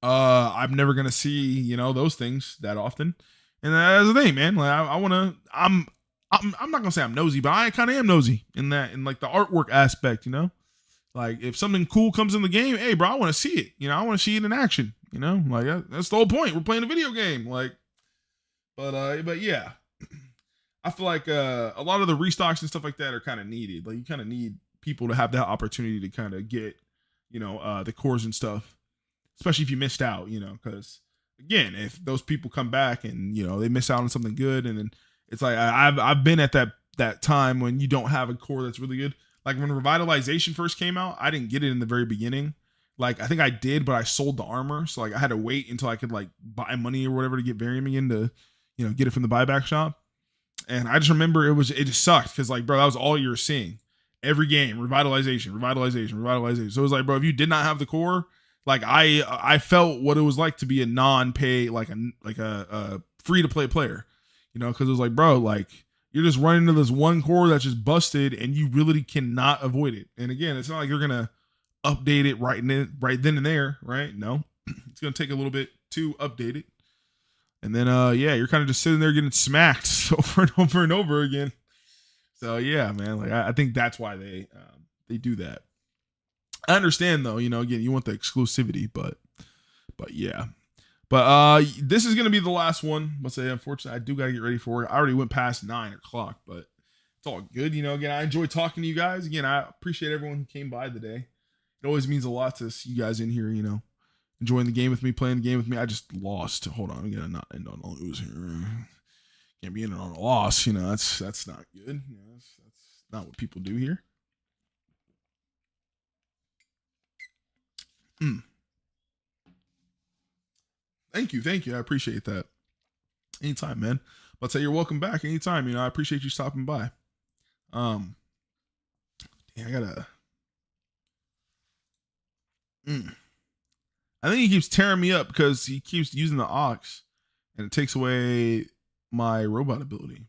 I'm never gonna see those things that often. And that's the thing, man. Like I'm not gonna say I'm nosy, but I kind of am nosy in that, in like the artwork aspect, Like if something cool comes in the game, hey bro, I want to see it. I want to see it in action. Like that's the whole point. We're playing a video game. Like, but yeah, I feel like a lot of the restocks and stuff like that are kind of needed. Like you kind of need people to have that opportunity to kind of get, the cores and stuff, especially if you missed out, because again, if those people come back and they miss out on something good, and then it's like I've been at that time when you don't have a core that's really good. Like when revitalization first came out, I didn't get it in the very beginning. Like I think I did, but I sold the armor, so like I had to wait until I could like buy money or whatever to get Varium again to get it from the buyback shop. And I just remember it just sucked because like bro, that was all you were seeing every game: revitalization. So it was like bro, if you did not have the core, like I felt what it was like to be a non-pay like a free to play player, because it was like bro, like you're just running into this one core that's just busted and you really cannot avoid it. And again, it's not like you're gonna update it right then and there, right? No, it's gonna take a little bit to update it. And then yeah, you're kind of just sitting there getting smacked over and over and over again. So yeah, man, like I think that's why they do that. I understand though, again, you want the exclusivity, but yeah. But this is gonna be the last one. Let's say, unfortunately, I do gotta get ready for work. I already went past 9 o'clock, but it's all good. Again, I enjoy talking to you guys. Again, I appreciate everyone who came by today. It always means a lot to see you guys in here, enjoying the game with me, playing the game with me. I just lost. Hold on, we gotta not end on a lose here. Can't be ending on a loss. That's not good. That's not what people do here. Thank you. I appreciate that. Anytime, man. But say you're welcome back anytime. I appreciate you stopping by. I gotta. I think he keeps tearing me up because he keeps using the ox, and it takes away my robot ability.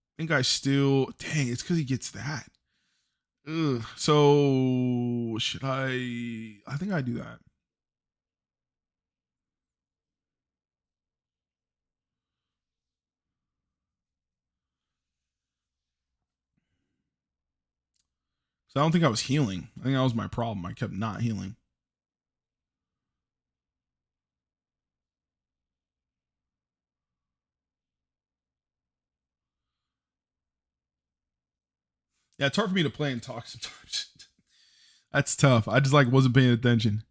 I think I still. Dang, it's because he gets that. Ugh. So should I think I do that. So I don't think I was healing. I think that was my problem. I kept not healing. Yeah, it's hard for me to play and talk sometimes. That's tough. I just like wasn't paying attention.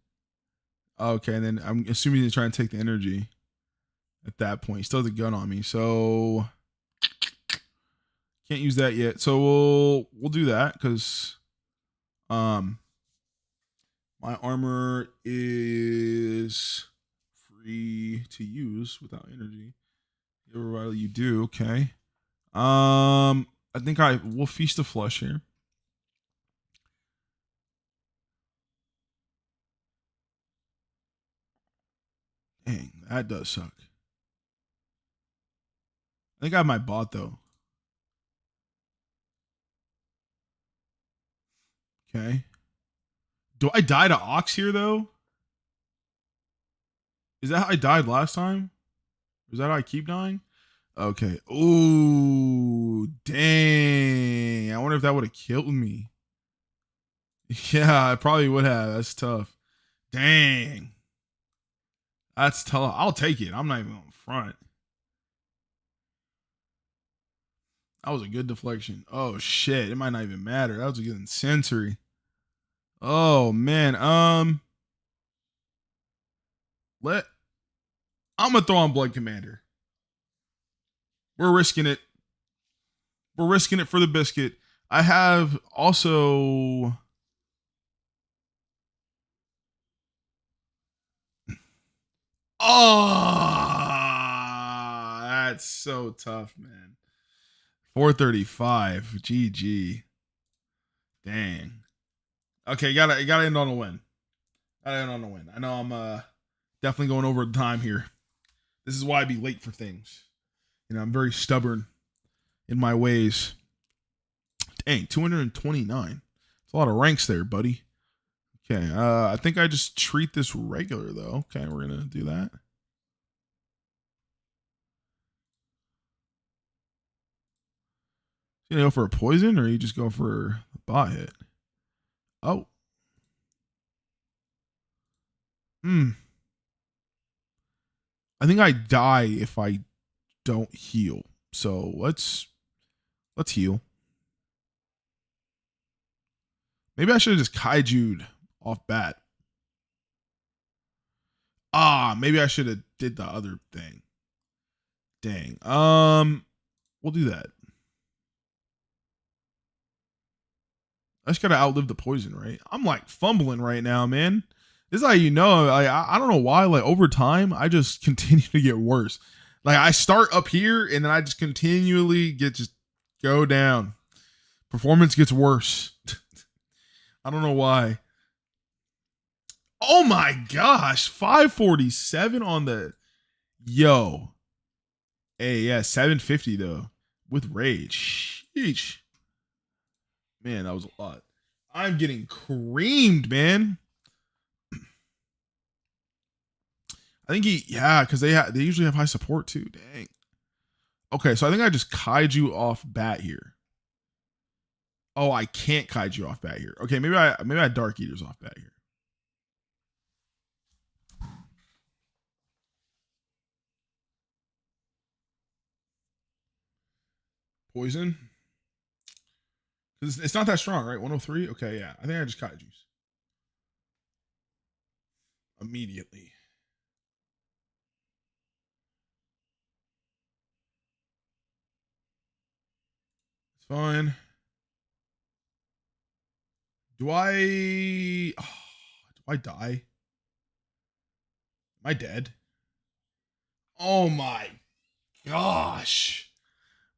Okay, and then I'm assuming he's trying to take the energy at that point. He still has a gun on me, so can't use that yet. So we'll do that because my armor is free to use without energy. Everybody, you do okay. I think we'll feast the flush here. Dang, that does suck. I think I have my bot though. Okay. Do I die to Ox here though? Is that how I died last time? Is that how I keep dying? Okay. Ooh, dang. I wonder if that would have killed me. Yeah, I probably would have. That's tough. Dang. That's tough. I'll take it. I'm not even on front. That was a good deflection. Oh shit. It might not even matter. That was a good sensory. Oh man. I'm gonna throw on Blood Commander. We're risking it. We're risking it for the biscuit. I have also. Oh, that's so tough, man. 435. GG. Dang. Okay, gotta end on a win. Gotta end on a win. I know I'm definitely going over time here. This is why I be late for things. I'm very stubborn in my ways. Dang, 229. It's a lot of ranks there, buddy. Okay, I think I just treat this regular though. Okay, we're gonna do that. You go for a poison or you just go for a bot hit? Oh. I think I die if I don't heal. So let's heal. Maybe I should have just kaiju'd off bat. Maybe I should have did the other thing. Dang. We'll do that. I just gotta outlive the poison, right? I'm like fumbling right now, man. This is how you know. I don't know why. Like over time, I just continue to get worse. Like I start up here and then I just continually go down. Performance gets worse. I don't know why. Oh my gosh, 547 on the Hey, yeah, 750 though with rage. Sheesh. Man, that was a lot. I'm getting creamed, man. I think because they usually have high support too. Dang. Okay, so I think I just kaiju off bat here. Oh, I can't kaiju off bat here. Okay, maybe I Dark Eaters off bat here. Poison. It's not that strong, right? 103? Okay, yeah. I think I just kaijus. Immediately. It's fine. Do I die? Am I dead? Oh my gosh.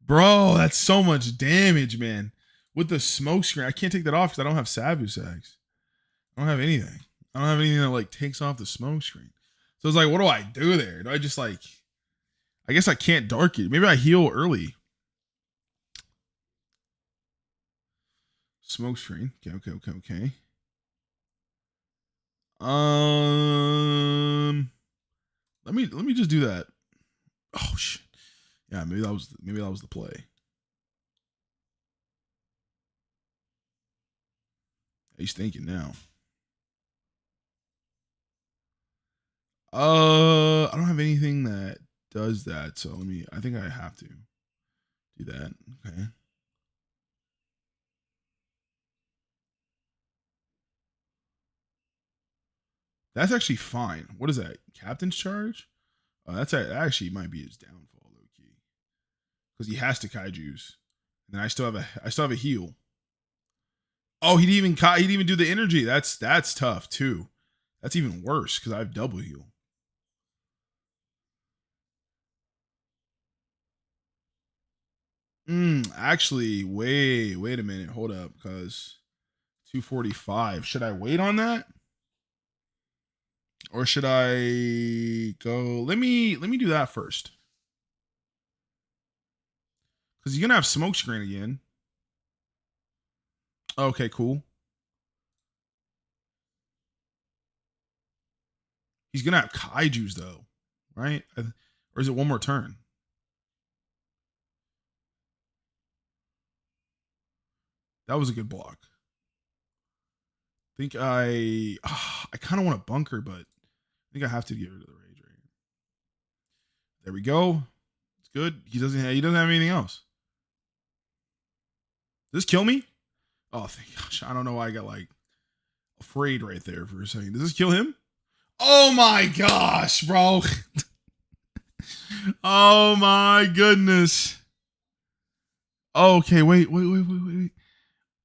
Bro, that's so much damage, man. With the smoke screen, I can't take that off because I don't have Sabu Sags. I don't have anything. I don't have anything that like takes off the smoke screen. So it's like, what do I do there? Do I just like, I guess I can't dark it. Maybe I heal early. Smoke screen. Okay. Let me just do that. Oh shit. Yeah, maybe that was the play. He's thinking now. I don't have anything that does that, so I think I have to do that. Okay. That's actually fine. What is that? Captain's charge? That actually might be his downfall, low key, because he has to kaiju's, and I still have a heal. Oh, he didn't even do the energy. That's tough too. That's even worse because I have double heal. Actually, wait a minute. Hold up, because 245. Should I wait on that? Or should I go? Let me do that first. Because he's gonna have smoke screen again. Okay, cool. He's gonna have kaiju's though, right? Or is it one more turn? That was a good block. I think I kind of want to bunker, but I think I have to get rid of the rage right here. There we go. It's good. He doesn't have anything else. Does this kill me? Oh, thank gosh. I don't know why I got like afraid right there for a second. Does this kill him? Oh my gosh, bro. Oh my goodness. Okay, wait.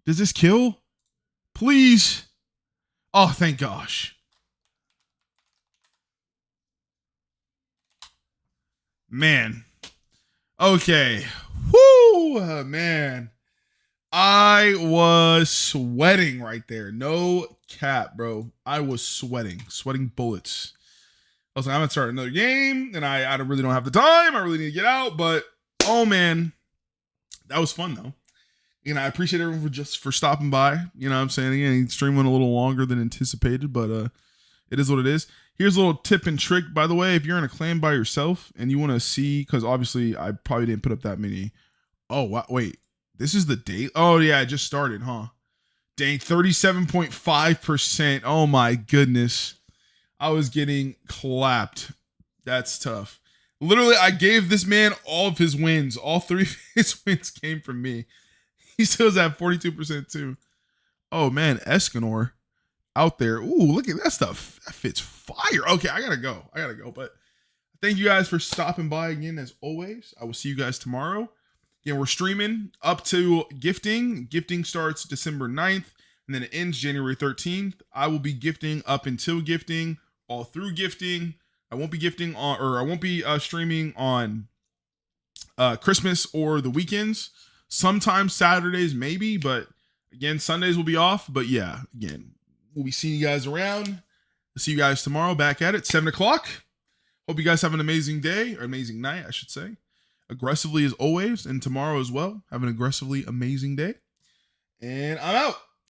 Does this kill? Please. Oh, thank gosh. Man. Okay. Whoo, man. I was sweating right there. No cap, bro. I was sweating bullets. I was like, I'm gonna start another game, and I really don't have the time. I really need to get out, but oh man, that was fun though. You know, I appreciate everyone for stopping by. You know what I'm saying? Again, stream went a little longer than anticipated, but it is what it is. Here's a little tip and trick, by the way. If you're in a clan by yourself and you want to see, because obviously I probably didn't put up that many. Oh, wait. This is the date. Oh yeah, it just started, huh? Dang, 37.5%. Oh my goodness. I was getting clapped. That's tough. Literally, I gave this man all of his wins. All three of his wins came from me. He still's at 42% too. Oh man, Escanor out there. Ooh, look at that stuff. That fits fire. Okay, I gotta go. But thank you guys for stopping by again, as always. I will see you guys tomorrow. Again, we're streaming up to gifting. Gifting starts December 9th, and then it ends January 13th. I will be gifting up until gifting, all through gifting. I won't be gifting on, or I won't be streaming on Christmas or the weekends. Sometimes Saturdays, maybe, but again, Sundays will be off. But yeah, again, we'll be seeing you guys around. I'll see you guys tomorrow back at it, 7 o'clock. Hope you guys have an amazing day, or amazing night, I should say. Aggressively as always, and tomorrow as well. Have an aggressively amazing day. And I'm out.